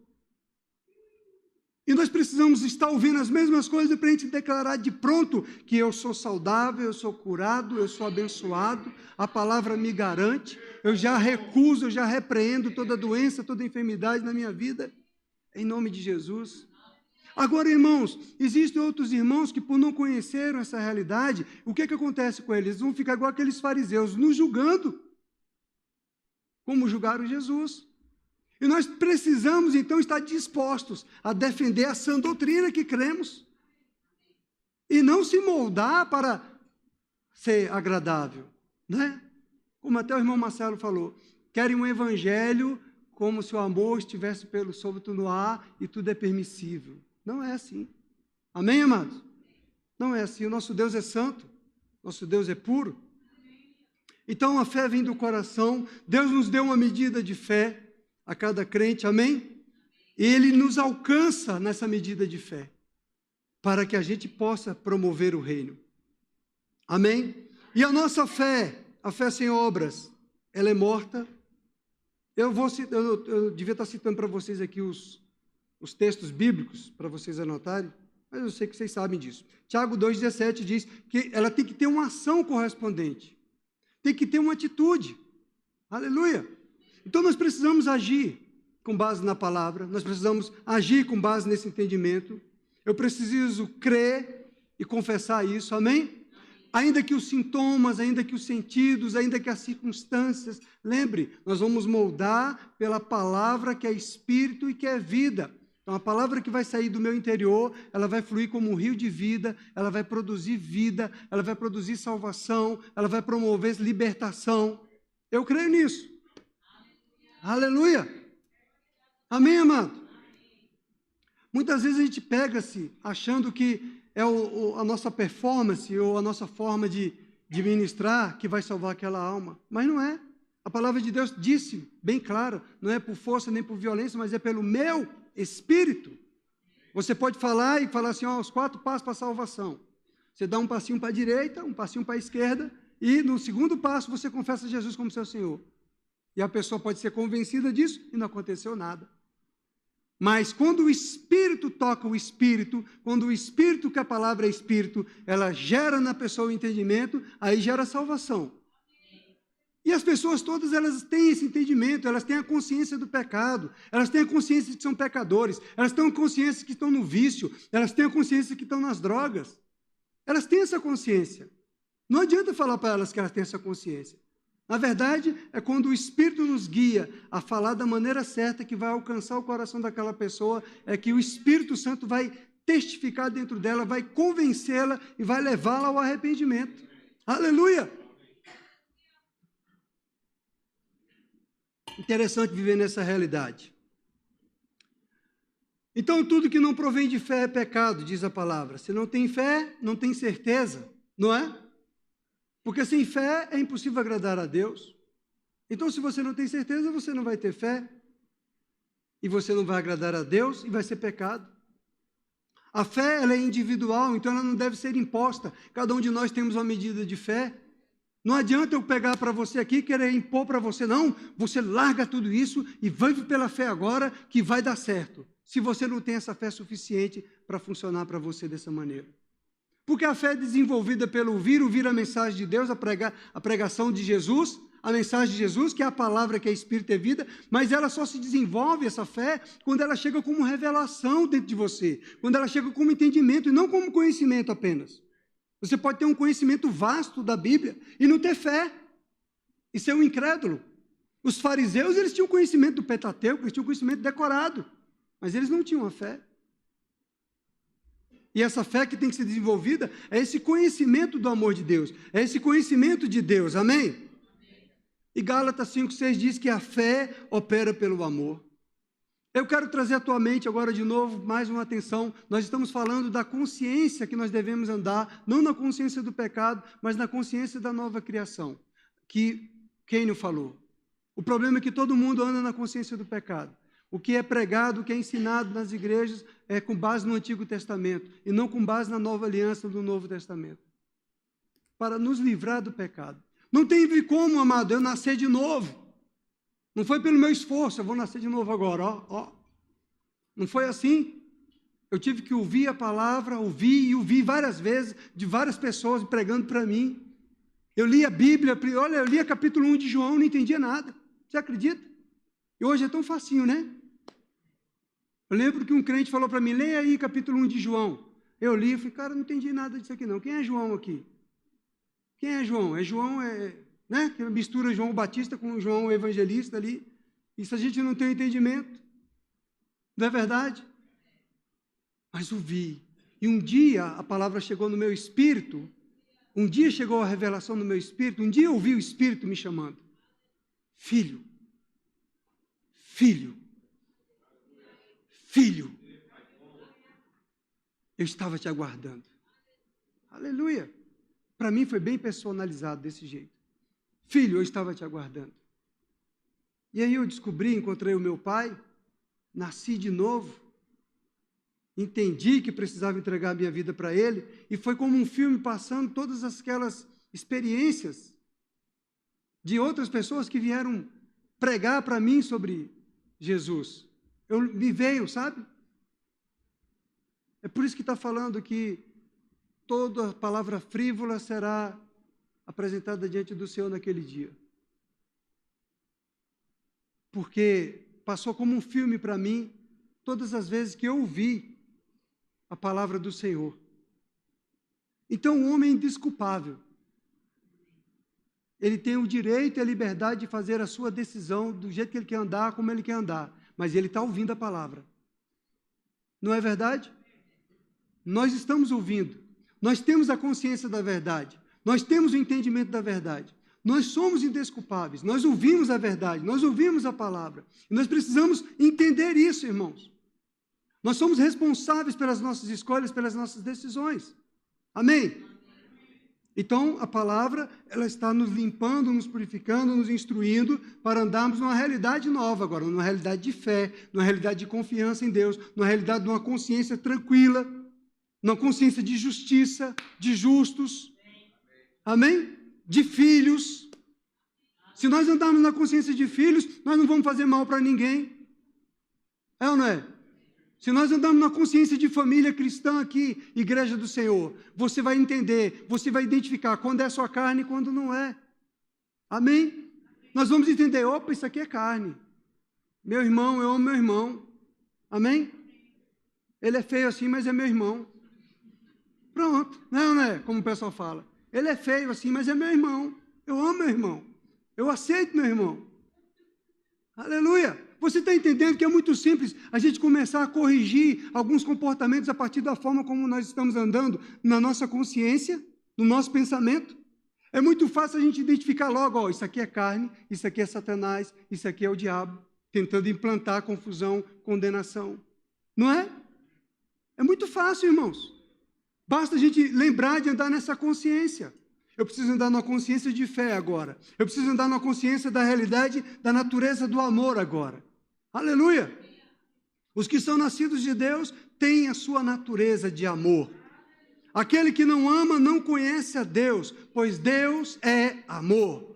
E nós precisamos estar ouvindo as mesmas coisas para a gente declarar de pronto que eu sou saudável, eu sou curado, eu sou abençoado, a palavra me garante, eu já recuso, eu já repreendo toda doença, toda enfermidade na minha vida, em nome de Jesus. Agora, irmãos, existem outros irmãos que por não conheceram essa realidade, o que acontece com eles? Eles vão ficar igual aqueles fariseus, nos julgando, como julgaram Jesus. E nós precisamos, então, estar dispostos a defender a sã doutrina que cremos e não se moldar para ser agradável, né? Como até o irmão Marcelo falou, querem um evangelho como se o amor estivesse sobre tudo no ar e tudo é permissível. Não é assim. Amém, amados? Não é assim. O nosso Deus é santo, nosso Deus é puro. Então, a fé vem do coração. Deus nos deu uma medida de fé a cada crente, amém? E Ele nos alcança nessa medida de fé, para que a gente possa promover o reino. Amém? E a nossa fé, a fé sem obras, ela é morta. Eu devia estar citando para vocês aqui os textos bíblicos, para vocês anotarem, mas eu sei que vocês sabem disso. Tiago 2,17 diz que ela tem que ter uma ação correspondente, tem que ter uma atitude. Aleluia! Então nós precisamos agir com base na palavra, nós precisamos agir com base nesse entendimento. Eu preciso crer e confessar isso, amém? Ainda que os sintomas, ainda que os sentidos, ainda que as circunstâncias, lembre, nós vamos moldar pela palavra que é espírito e que é vida. Então a palavra que vai sair do meu interior, ela vai fluir como um rio de vida, ela vai produzir vida, ela vai produzir salvação, ela vai promover libertação. Eu creio nisso. Aleluia! Amém, amado? Muitas vezes a gente pega-se achando que é a nossa performance ou a nossa forma de ministrar que vai salvar aquela alma, mas não é. A palavra de Deus disse bem claro, não é por força nem por violência, mas é pelo meu Espírito, Você pode falar e falar assim, ó, os 4 passos para a salvação. Você dá um passinho para a direita, um passinho para a esquerda, e no segundo passo você confessa Jesus como seu Senhor. E a pessoa pode ser convencida disso e não aconteceu nada. Mas quando o Espírito toca o Espírito, quando o Espírito, que a palavra é Espírito, ela gera na pessoa o entendimento, aí gera salvação. E as pessoas todas, elas têm esse entendimento, elas têm a consciência do pecado, elas têm a consciência de que são pecadores, elas têm a consciência que estão no vício, elas têm a consciência que estão nas drogas. Elas têm essa consciência. Não adianta falar para elas que elas têm essa consciência. Na verdade, é quando o Espírito nos guia a falar da maneira certa que vai alcançar o coração daquela pessoa, é que o Espírito Santo vai testificar dentro dela, vai convencê-la e vai levá-la ao arrependimento. Aleluia! Interessante viver nessa realidade. Então, tudo que não provém de fé é pecado, diz a palavra. Se não tem fé, não tem certeza, não é? Porque sem fé é impossível agradar a Deus. Então, se você não tem certeza, você não vai ter fé. E você não vai agradar a Deus e vai ser pecado. A fé, ela é individual, então ela não deve ser imposta. Cada um de nós temos uma medida de fé. Não adianta eu pegar para você aqui e querer impor para você, não. Você larga tudo isso e vai pela fé agora que vai dar certo. Se você não tem essa fé suficiente para funcionar para você dessa maneira. Porque a fé é desenvolvida pelo ouvir a mensagem de Deus, a pregação de Jesus, a mensagem de Jesus, que é a palavra que é Espírito e vida, mas ela só se desenvolve, essa fé, quando ela chega como revelação dentro de você, quando ela chega como entendimento e não como conhecimento apenas. Você pode ter um conhecimento vasto da Bíblia e não ter fé, e ser um incrédulo. Os fariseus, eles tinham conhecimento do Pentateuco, eles tinham conhecimento decorado, mas eles não tinham a fé. E essa fé que tem que ser desenvolvida é esse conhecimento do amor de Deus, é esse conhecimento de Deus, amém? E Gálatas 5,6 diz que a fé opera pelo amor. Eu quero trazer à tua mente agora de novo mais uma atenção. Nós estamos falando da consciência que nós devemos andar, não na consciência do pecado, mas na consciência da nova criação, que Kênio falou. O problema é que todo mundo anda na consciência do pecado. O que é pregado, o que é ensinado nas igrejas é com base no Antigo Testamento e não com base na nova aliança do Novo Testamento. Para nos livrar do pecado. Não tem como, amado, eu nascer de novo. Não foi pelo meu esforço, eu vou nascer de novo agora, ó. Não foi assim. Eu tive que ouvir a palavra, ouvi várias vezes, de várias pessoas pregando para mim. Eu li a Bíblia, olha, eu li a capítulo 1 de João, não entendia nada. Você acredita? E hoje é tão facinho, né? Eu lembro que um crente falou para mim, leia aí capítulo 1 de João. Eu li e falei, cara, não entendi nada disso aqui não. Quem é João aqui? Quem é João? João, né? Que mistura João Batista com João Evangelista ali. Isso a gente não tem entendimento. Não é verdade? Mas ouvi. E um dia a palavra chegou no meu espírito. Um dia chegou a revelação no meu espírito. Um dia eu ouvi o Espírito me chamando. Filho. Filho. Filho. Eu estava te aguardando. Aleluia. Para mim foi bem personalizado desse jeito. Filho, eu estava te aguardando. E aí eu descobri, encontrei o meu pai, nasci de novo, entendi que precisava entregar a minha vida para ele, e foi como um filme passando todas aquelas experiências de outras pessoas que vieram pregar para mim sobre Jesus. Me veio, sabe? É por isso que está falando que toda palavra frívola será apresentada diante do Senhor naquele dia. Porque passou como um filme para mim, todas as vezes que eu ouvi a palavra do Senhor. Então, o homem é indesculpável. Ele tem o direito e a liberdade de fazer a sua decisão do jeito que ele quer andar, como ele quer andar. Mas ele está ouvindo a palavra. Não é verdade? Nós estamos ouvindo. Nós temos a consciência da verdade. Nós temos o entendimento da verdade. Nós somos indesculpáveis. Nós ouvimos a verdade. Nós ouvimos a palavra. E nós precisamos entender isso, irmãos. Nós somos responsáveis pelas nossas escolhas, pelas nossas decisões. Amém? Então, a palavra, ela está nos limpando, nos purificando, nos instruindo para andarmos numa realidade nova agora, numa realidade de fé, numa realidade de confiança em Deus, numa realidade de uma consciência tranquila, numa consciência de justiça, de justos, amém? De filhos. Se nós andarmos na consciência de filhos, nós não vamos fazer mal para ninguém. É ou não é? Se nós andamos na consciência de família cristã aqui, igreja do Senhor, você vai entender, você vai identificar quando é sua carne e quando não é. Amém? Nós vamos entender, opa, isso aqui é carne. Meu irmão, eu amo meu irmão. Amém? Ele é feio assim, mas é meu irmão. Pronto, não é? Como o pessoal fala. Ele é feio assim, mas é meu irmão. Eu amo meu irmão. Eu aceito meu irmão. Aleluia! Você está entendendo que é muito simples a gente começar a corrigir alguns comportamentos a partir da forma como nós estamos andando na nossa consciência, no nosso pensamento? É muito fácil a gente identificar logo, ó, isso aqui é carne, isso aqui é Satanás, isso aqui é o diabo, tentando implantar confusão, condenação. Não é? É muito fácil, irmãos. Basta a gente lembrar de andar nessa consciência. Eu preciso andar numa consciência de fé agora. Eu preciso andar numa consciência da realidade, da natureza do amor agora. Aleluia! Os que são nascidos de Deus têm a sua natureza de amor. Aquele que não ama não conhece a Deus, pois Deus é amor.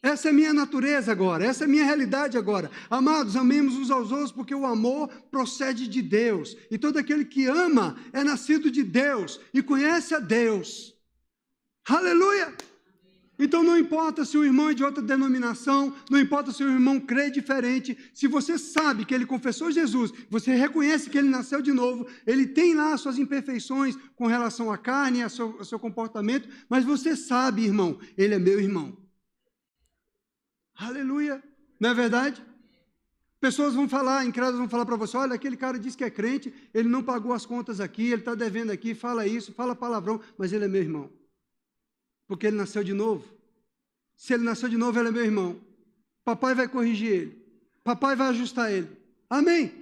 Essa é a minha natureza agora, essa é a minha realidade agora. Amados, amemos uns aos outros, porque o amor procede de Deus. E todo aquele que ama é nascido de Deus e conhece a Deus. Aleluia! Então não importa se o irmão é de outra denominação, não importa se o irmão crê diferente, se você sabe que ele confessou Jesus, você reconhece que ele nasceu de novo, ele tem lá as suas imperfeições com relação à carne, ao seu comportamento, mas você sabe, irmão, ele é meu irmão. Aleluia! Não é verdade? Pessoas vão falar, incrédulos vão falar para você, olha, aquele cara diz que é crente, ele não pagou as contas aqui, ele está devendo aqui, fala isso, fala palavrão, mas ele é meu irmão. Porque ele nasceu de novo. Se ele nasceu de novo, ele é meu irmão. Papai vai corrigir ele. Papai vai ajustar ele. Amém?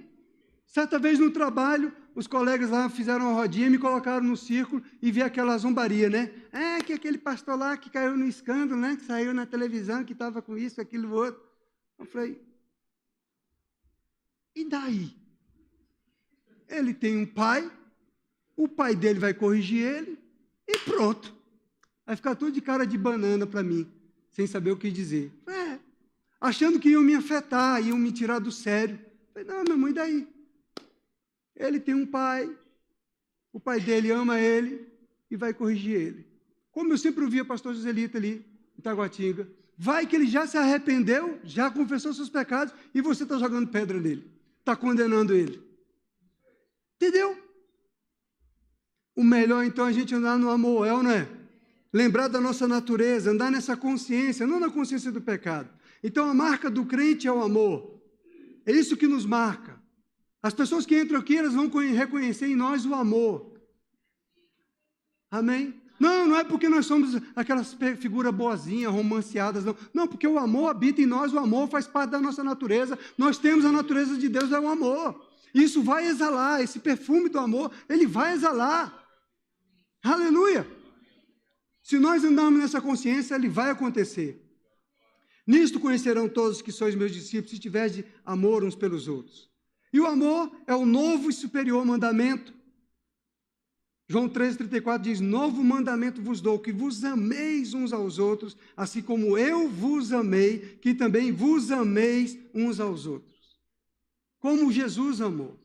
Certa vez no trabalho, os colegas lá fizeram uma rodinha, me colocaram no círculo e vi aquela zombaria, né? É, que aquele pastor lá que caiu no escândalo, né? Que saiu na televisão, que estava com isso, aquilo, outro. Eu falei, e daí? Ele tem um pai, o pai dele vai corrigir ele e pronto. Vai ficar tudo de cara de banana para mim, sem saber o que dizer. Achando que iam me afetar, iam me tirar do sério. Falei, não, meu irmão, e daí? Ele tem um pai, o pai dele ama ele e vai corrigir ele. Como eu sempre ouvia o pastor Joselito ali, em Taguatinga, vai que ele já se arrependeu, já confessou seus pecados e você está jogando pedra nele, está condenando ele. Entendeu? O melhor, então, é a gente andar no amor, não é? Lembrar da nossa natureza, andar nessa consciência, não na consciência do pecado. Então, a marca do crente é o amor. É isso que nos marca. As pessoas que entram aqui, elas vão reconhecer em nós o amor. Amém? Não é porque nós somos aquelas figuras boazinhas, romanceadas, não. Não, porque o amor habita em nós, o amor faz parte da nossa natureza. Nós temos a natureza de Deus, é o amor. Isso vai exalar, esse perfume do amor, ele vai exalar. Aleluia! Se nós andarmos nessa consciência, ele vai acontecer. Nisto conhecerão todos que sois meus discípulos, se tiverdes amor uns pelos outros. E o amor é o novo e superior mandamento. João 13,34 diz, novo mandamento vos dou, que vos ameis uns aos outros, assim como eu vos amei, que também vos ameis uns aos outros. Como Jesus amou.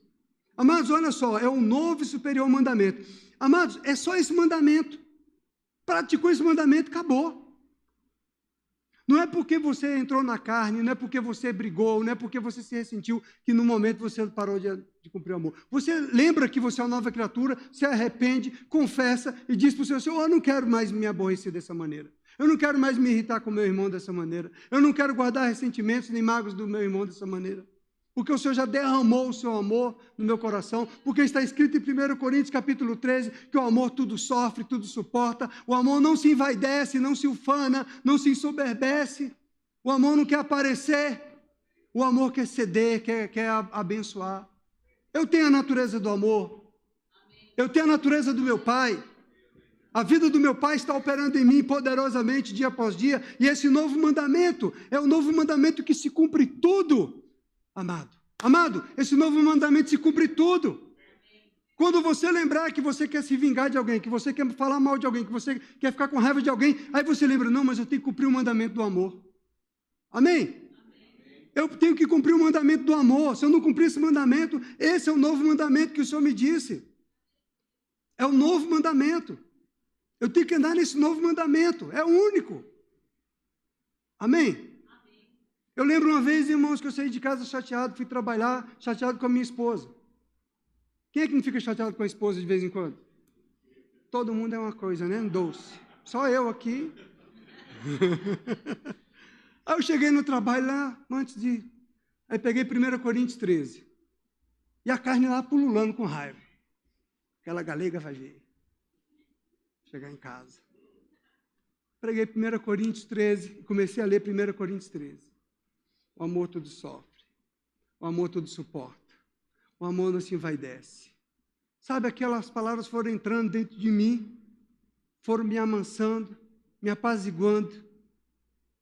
Amados, olha só, é o novo e superior mandamento. Amados, é só esse mandamento. Praticou esse mandamento, acabou. Não é porque você entrou na carne, não é porque você brigou, não é porque você se ressentiu, que no momento você parou de cumprir o amor. Você lembra que você é uma nova criatura, se arrepende, confessa e diz para o Senhor, eu não quero mais me aborrecer dessa maneira. Eu não quero mais me irritar com meu irmão dessa maneira. Eu não quero guardar ressentimentos nem mágoas do meu irmão dessa maneira. Porque o Senhor já derramou o seu amor no meu coração, porque está escrito em 1 Coríntios capítulo 13, que o amor tudo sofre, tudo suporta, o amor não se envaidece, não se ufana, não se ensoberbece, o amor não quer aparecer, o amor quer ceder, quer abençoar. Eu tenho a natureza do amor, eu tenho a natureza do meu Pai, A vida do meu Pai está operando em mim poderosamente dia após dia, e esse novo mandamento é o novo mandamento que se cumpre tudo, amado. Amado, esse novo mandamento se cumpre tudo. Quando você lembrar que você quer se vingar de alguém, que você quer falar mal de alguém, que você quer ficar com raiva de alguém, aí você lembra, não, mas eu tenho que cumprir o mandamento do amor. Amém? Eu tenho que cumprir o mandamento do amor. Se eu não cumprir esse mandamento, esse é o novo mandamento que o Senhor me disse. É o novo mandamento. Eu tenho que andar nesse novo mandamento. É o único. Amém? Eu lembro uma vez, irmãos, que eu saí de casa chateado, fui trabalhar chateado com a minha esposa. Quem é que não fica chateado com a esposa de vez em quando? Todo mundo é uma coisa, né? Um doce. Só eu aqui. Aí eu cheguei no trabalho lá, Aí peguei 1 Coríntios 13. E a carne lá pululando com raiva. Aquela galega vai ver. Chegar em casa. Preguei 1 Coríntios 13 e comecei a ler 1 Coríntios 13. O amor tudo sofre. O amor tudo suporta. O amor não se envaidece. Sabe, aquelas palavras foram entrando dentro de mim, foram me amansando, me apaziguando.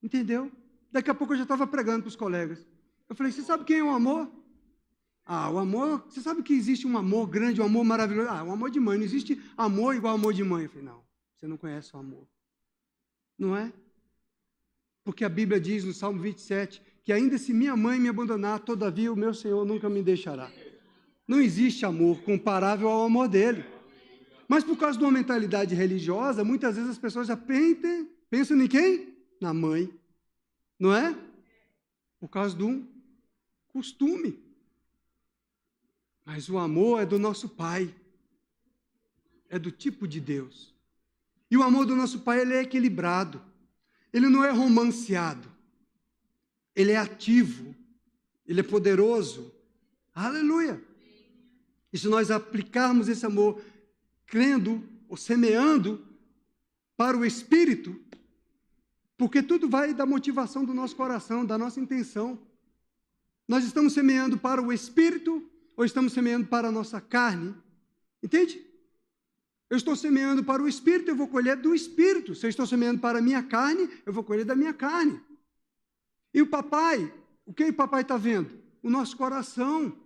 Entendeu? Daqui a pouco eu já estava pregando para os colegas. Eu falei, você sabe quem é o amor? Ah, o amor, você sabe que existe um amor grande, um amor maravilhoso? Ah, o amor de mãe, não existe amor igual amor de mãe. Eu falei, não, você não conhece o amor. Não é? Porque a Bíblia diz no Salmo 27, que ainda se minha mãe me abandonar, todavia o meu Senhor nunca me deixará. Não existe amor comparável ao amor dele. Mas por causa de uma mentalidade religiosa, muitas vezes as pessoas já pensam em quem? Na mãe. Não é? Por causa de um costume. Mas o amor é do nosso Pai. É do tipo de Deus. E o amor do nosso Pai, ele é equilibrado. Ele não é romanceado. Ele é ativo. Ele é poderoso. Aleluia! E se nós aplicarmos esse amor, crendo ou semeando para o Espírito, porque tudo vai da motivação do nosso coração, da nossa intenção. Nós estamos semeando para o Espírito ou estamos semeando para a nossa carne? Entende? Eu estou semeando para o Espírito, eu vou colher do Espírito. Se eu estou semeando para a minha carne, eu vou colher da minha carne. E o papai, o que o papai está vendo? O nosso coração.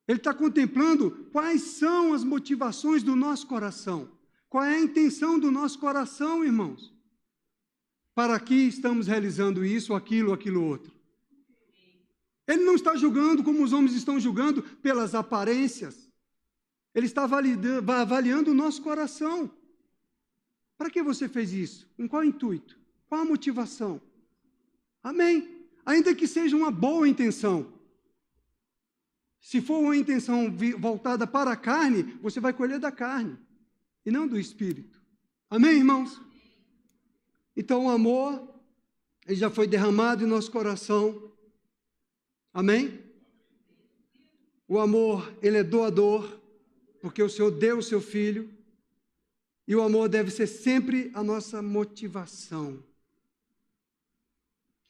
Ele está contemplando quais são as motivações do nosso coração. Qual é a intenção do nosso coração, irmãos? Para que estamos realizando isso, aquilo outro. Ele não está julgando como os homens estão julgando pelas aparências. Ele está avaliando o nosso coração. Para que você fez isso? Com qual intuito? Qual a motivação? Amém. Ainda que seja uma boa intenção. Se for uma intenção voltada para a carne, você vai colher da carne e não do Espírito. Amém, irmãos? Então o amor, ele já foi derramado em nosso coração. Amém? O amor, ele é doador, porque o Senhor deu o seu Filho. E o amor deve ser sempre a nossa motivação.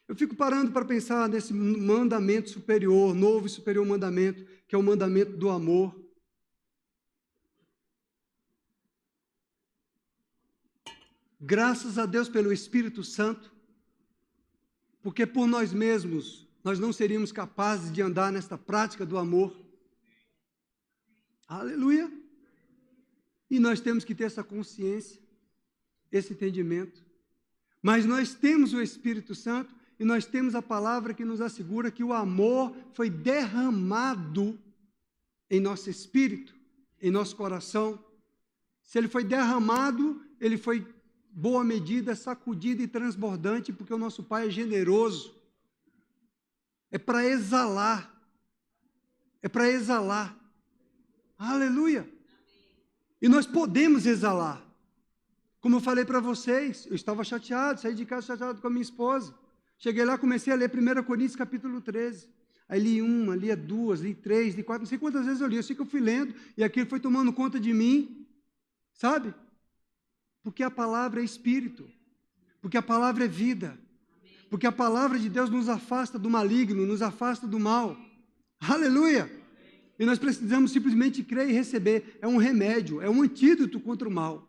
Eu fico parando para pensar nesse mandamento superior, novo e superior mandamento, que é o mandamento do amor. Graças a Deus pelo Espírito Santo, porque por nós mesmos, nós não seríamos capazes de andar nesta prática do amor. Aleluia! E nós temos que ter essa consciência, esse entendimento. Mas nós temos o Espírito Santo e nós temos a palavra que nos assegura que o amor foi derramado em nosso espírito, em nosso coração. Se ele foi derramado, ele foi boa medida, sacudido e transbordante, porque o nosso Pai é generoso. É para exalar. É para exalar. Aleluia! E nós podemos exalar. Como eu falei para vocês, eu estava chateado, saí de casa chateado com a minha esposa. Cheguei lá, comecei a ler 1 Coríntios capítulo 13. Aí li uma, li duas, li três, li quatro, não sei quantas vezes eu li. Eu sei que eu fui lendo e aquilo foi tomando conta de mim. Sabe? Porque a palavra é espírito. Porque a palavra é vida. Porque a palavra de Deus nos afasta do maligno, nos afasta do mal. Aleluia! E nós precisamos simplesmente crer e receber. É um remédio, é um antídoto contra o mal.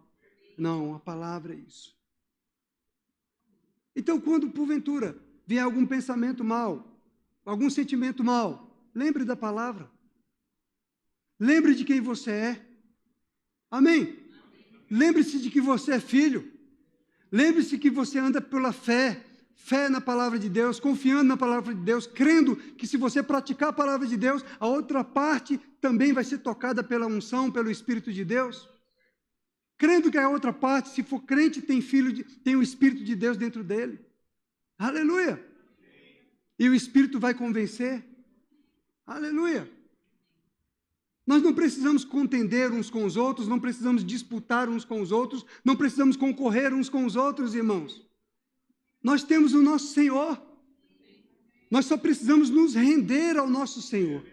Não, a palavra é isso. Então, quando porventura vier algum pensamento mal, algum sentimento mal, lembre da palavra. Lembre de quem você é. Amém? Lembre-se de que você é filho. Lembre-se que você anda pela fé. Fé na palavra de Deus, confiando na palavra de Deus, crendo que se você praticar a palavra de Deus, a outra parte também vai ser tocada pela unção, pelo Espírito de Deus. Crendo que a outra parte, se for crente, tem o Espírito de Deus dentro dele. Aleluia! E o Espírito vai convencer. Aleluia! Nós não precisamos contender uns com os outros, não precisamos disputar uns com os outros, não precisamos concorrer uns com os outros, irmãos. Nós temos o nosso Senhor. Nós só precisamos nos render ao nosso Senhor.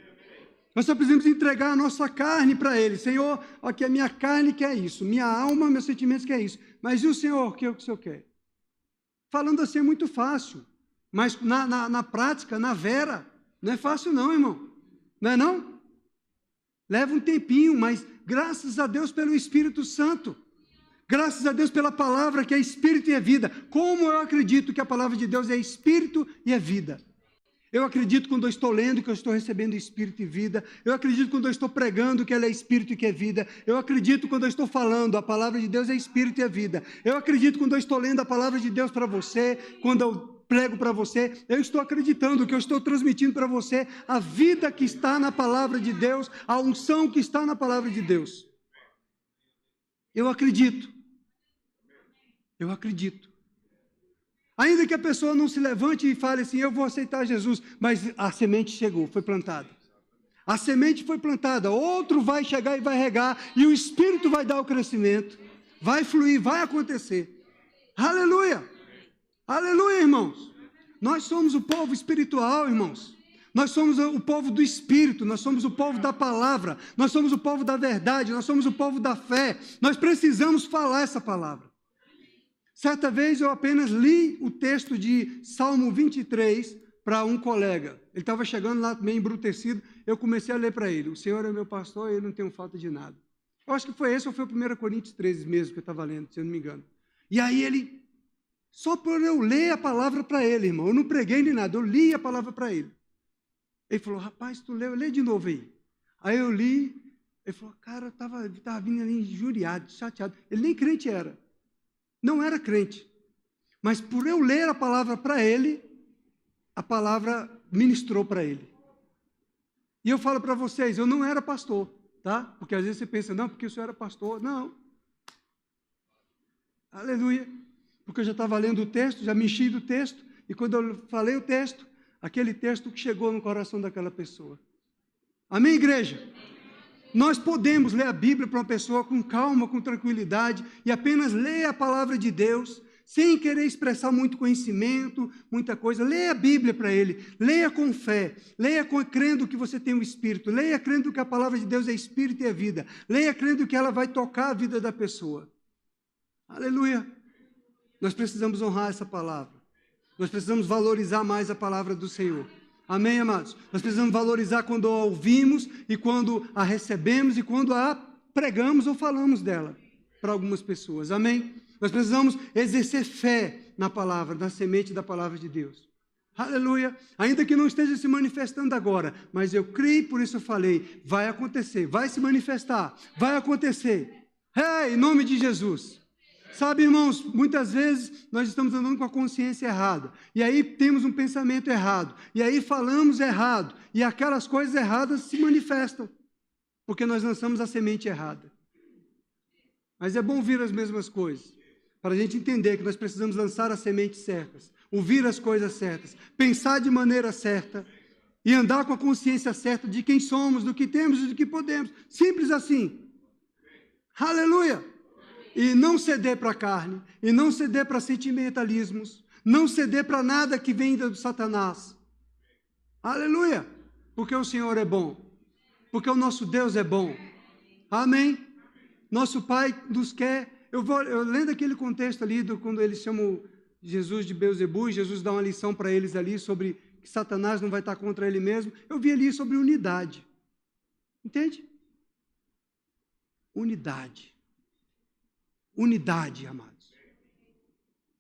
Nós só precisamos entregar a nossa carne para Ele. Senhor, aqui a minha carne quer isso, minha alma, meus sentimentos quer isso. Mas e o Senhor, o que o Senhor quer? Falando assim é muito fácil, mas na prática, na vera, não é fácil não, irmão. Não é não? Leva um tempinho, mas graças a Deus pelo Espírito Santo. Graças a Deus pela palavra que é Espírito e é vida. Como eu acredito que a palavra de Deus é Espírito e é vida. Eu acredito quando eu estou lendo que eu estou recebendo Espírito e vida. Eu acredito quando eu estou pregando que ela é Espírito e que é vida. Eu acredito quando eu estou falando, a palavra de Deus é Espírito e é vida. Eu acredito quando eu estou lendo a palavra de Deus para você, quando eu prego para você, eu estou acreditando que eu estou transmitindo para você a vida que está na palavra de Deus, a unção que está na palavra de Deus. Eu acredito. Eu acredito. Ainda que a pessoa não se levante e fale assim, eu vou aceitar Jesus, mas a semente chegou, foi plantada. A semente foi plantada, outro vai chegar e vai regar, e o Espírito vai dar o crescimento, vai fluir, vai acontecer. Aleluia! Aleluia, irmãos! Nós somos o povo espiritual, irmãos. Nós somos o povo do Espírito, nós somos o povo da palavra, nós somos o povo da verdade, nós somos o povo da fé. Nós precisamos falar essa palavra. Certa vez eu apenas li o texto de Salmo 23 para um colega. Ele estava chegando lá meio embrutecido, eu comecei a ler para ele. O Senhor é meu pastor e eu não tenho falta de nada. Eu acho que foi esse ou foi o 1 Coríntios 13 mesmo que eu estava lendo, se eu não me engano. E aí ele, só por eu ler a palavra para ele, irmão, eu não preguei nem nada, eu li a palavra para ele. Ele falou, rapaz, tu leu, lê de novo aí. Aí eu li, ele falou, cara, eu estava vindo ali injuriado, chateado. Ele nem crente era. Não era crente, mas por eu ler a palavra para ele, a palavra ministrou para ele. E eu falo para vocês, eu não era pastor, tá? Porque às vezes você pensa, não, porque o senhor era pastor. Não. Aleluia. Porque eu já estava lendo o texto, já me enchi do texto, e quando eu falei o texto, aquele texto que chegou no coração daquela pessoa. Amém, igreja? Nós podemos ler a Bíblia para uma pessoa com calma, com tranquilidade, e apenas ler a palavra de Deus, sem querer expressar muito conhecimento, muita coisa. Leia a Bíblia para ele, leia com fé, leia crendo que você tem o Espírito, leia crendo que a palavra de Deus é Espírito e é vida, leia crendo que ela vai tocar a vida da pessoa. Aleluia! Nós precisamos honrar essa palavra, nós precisamos valorizar mais a palavra do Senhor. Amém, amados? Nós precisamos valorizar quando a ouvimos e quando a recebemos e quando a pregamos ou falamos dela para algumas pessoas. Amém? Nós precisamos exercer fé na palavra, na semente da palavra de Deus. Aleluia! Ainda que não esteja se manifestando agora, mas eu creio, por isso eu falei, vai acontecer, vai se manifestar, vai acontecer. Em nome de Jesus. Sabe, irmãos, muitas vezes nós estamos andando com a consciência errada, e aí temos um pensamento errado, e aí falamos errado, e aquelas coisas erradas se manifestam, porque nós lançamos a semente errada. Mas é bom ouvir as mesmas coisas, para a gente entender que nós precisamos lançar as sementes certas, ouvir as coisas certas, pensar de maneira certa, e andar com a consciência certa de quem somos, do que temos e do que podemos. Simples assim. Aleluia! E não ceder para a carne, e não ceder para sentimentalismos, não ceder para nada que venha do Satanás. Aleluia! Porque o Senhor é bom, porque o nosso Deus é bom. Amém? Nosso Pai nos quer. Eu lendo aquele contexto ali, quando eles chamam Jesus de Beelzebul, e Jesus dá uma lição para eles ali sobre que Satanás não vai estar contra ele mesmo. Eu vi ali sobre unidade. Entende? Unidade. unidade, amados.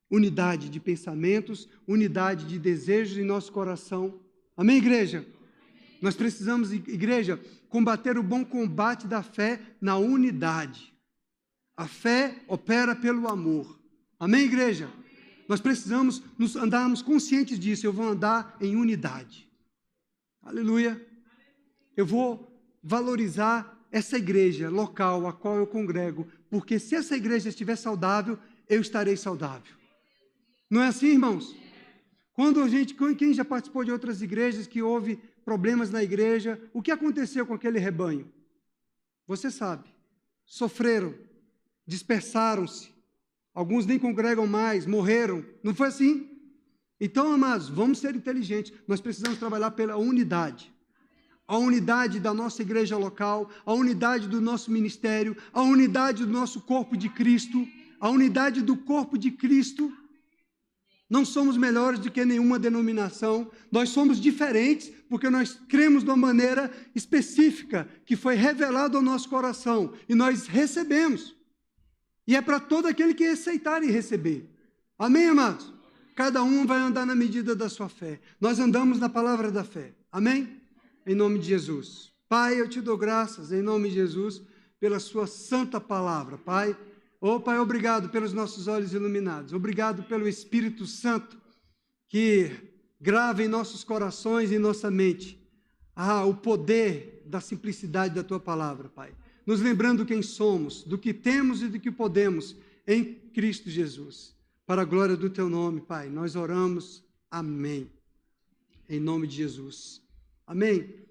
Unidade de pensamentos, unidade de desejos em nosso coração. Amém, igreja? Nós precisamos, igreja, combater o bom combate da fé na unidade. A fé opera pelo amor. Amém, igreja? Nós precisamos andarmos conscientes disso. Eu vou andar em unidade. Aleluia. Eu vou valorizar essa igreja local a qual eu congrego, porque se essa igreja estiver saudável, eu estarei saudável. Não é assim, irmãos? Quem já participou de outras igrejas que houve problemas na igreja, o que aconteceu com aquele rebanho? Você sabe. Sofreram, dispersaram-se, alguns nem congregam mais, morreram. Não foi assim? Então, amados, vamos ser inteligentes. Nós precisamos trabalhar pela unidade. A unidade da nossa igreja local, a unidade do nosso ministério, a unidade do nosso corpo de Cristo, a unidade do corpo de Cristo. Não somos melhores do que nenhuma denominação, nós somos diferentes porque nós cremos de uma maneira específica que foi revelado ao nosso coração e nós recebemos. E é para todo aquele que aceitar e receber. Amém, amados? Cada um vai andar na medida da sua fé. Nós andamos na palavra da fé. Amém? Em nome de Jesus. Pai, eu te dou graças, em nome de Jesus, pela sua santa palavra, Pai. Oh, Pai, obrigado pelos nossos olhos iluminados. Obrigado pelo Espírito Santo que grava em nossos corações e em nossa mente o poder da simplicidade da Tua palavra, Pai. Nos lembrando quem somos, do que temos e do que podemos em Cristo Jesus. Para a glória do Teu nome, Pai, nós oramos. Amém. Em nome de Jesus. Amém.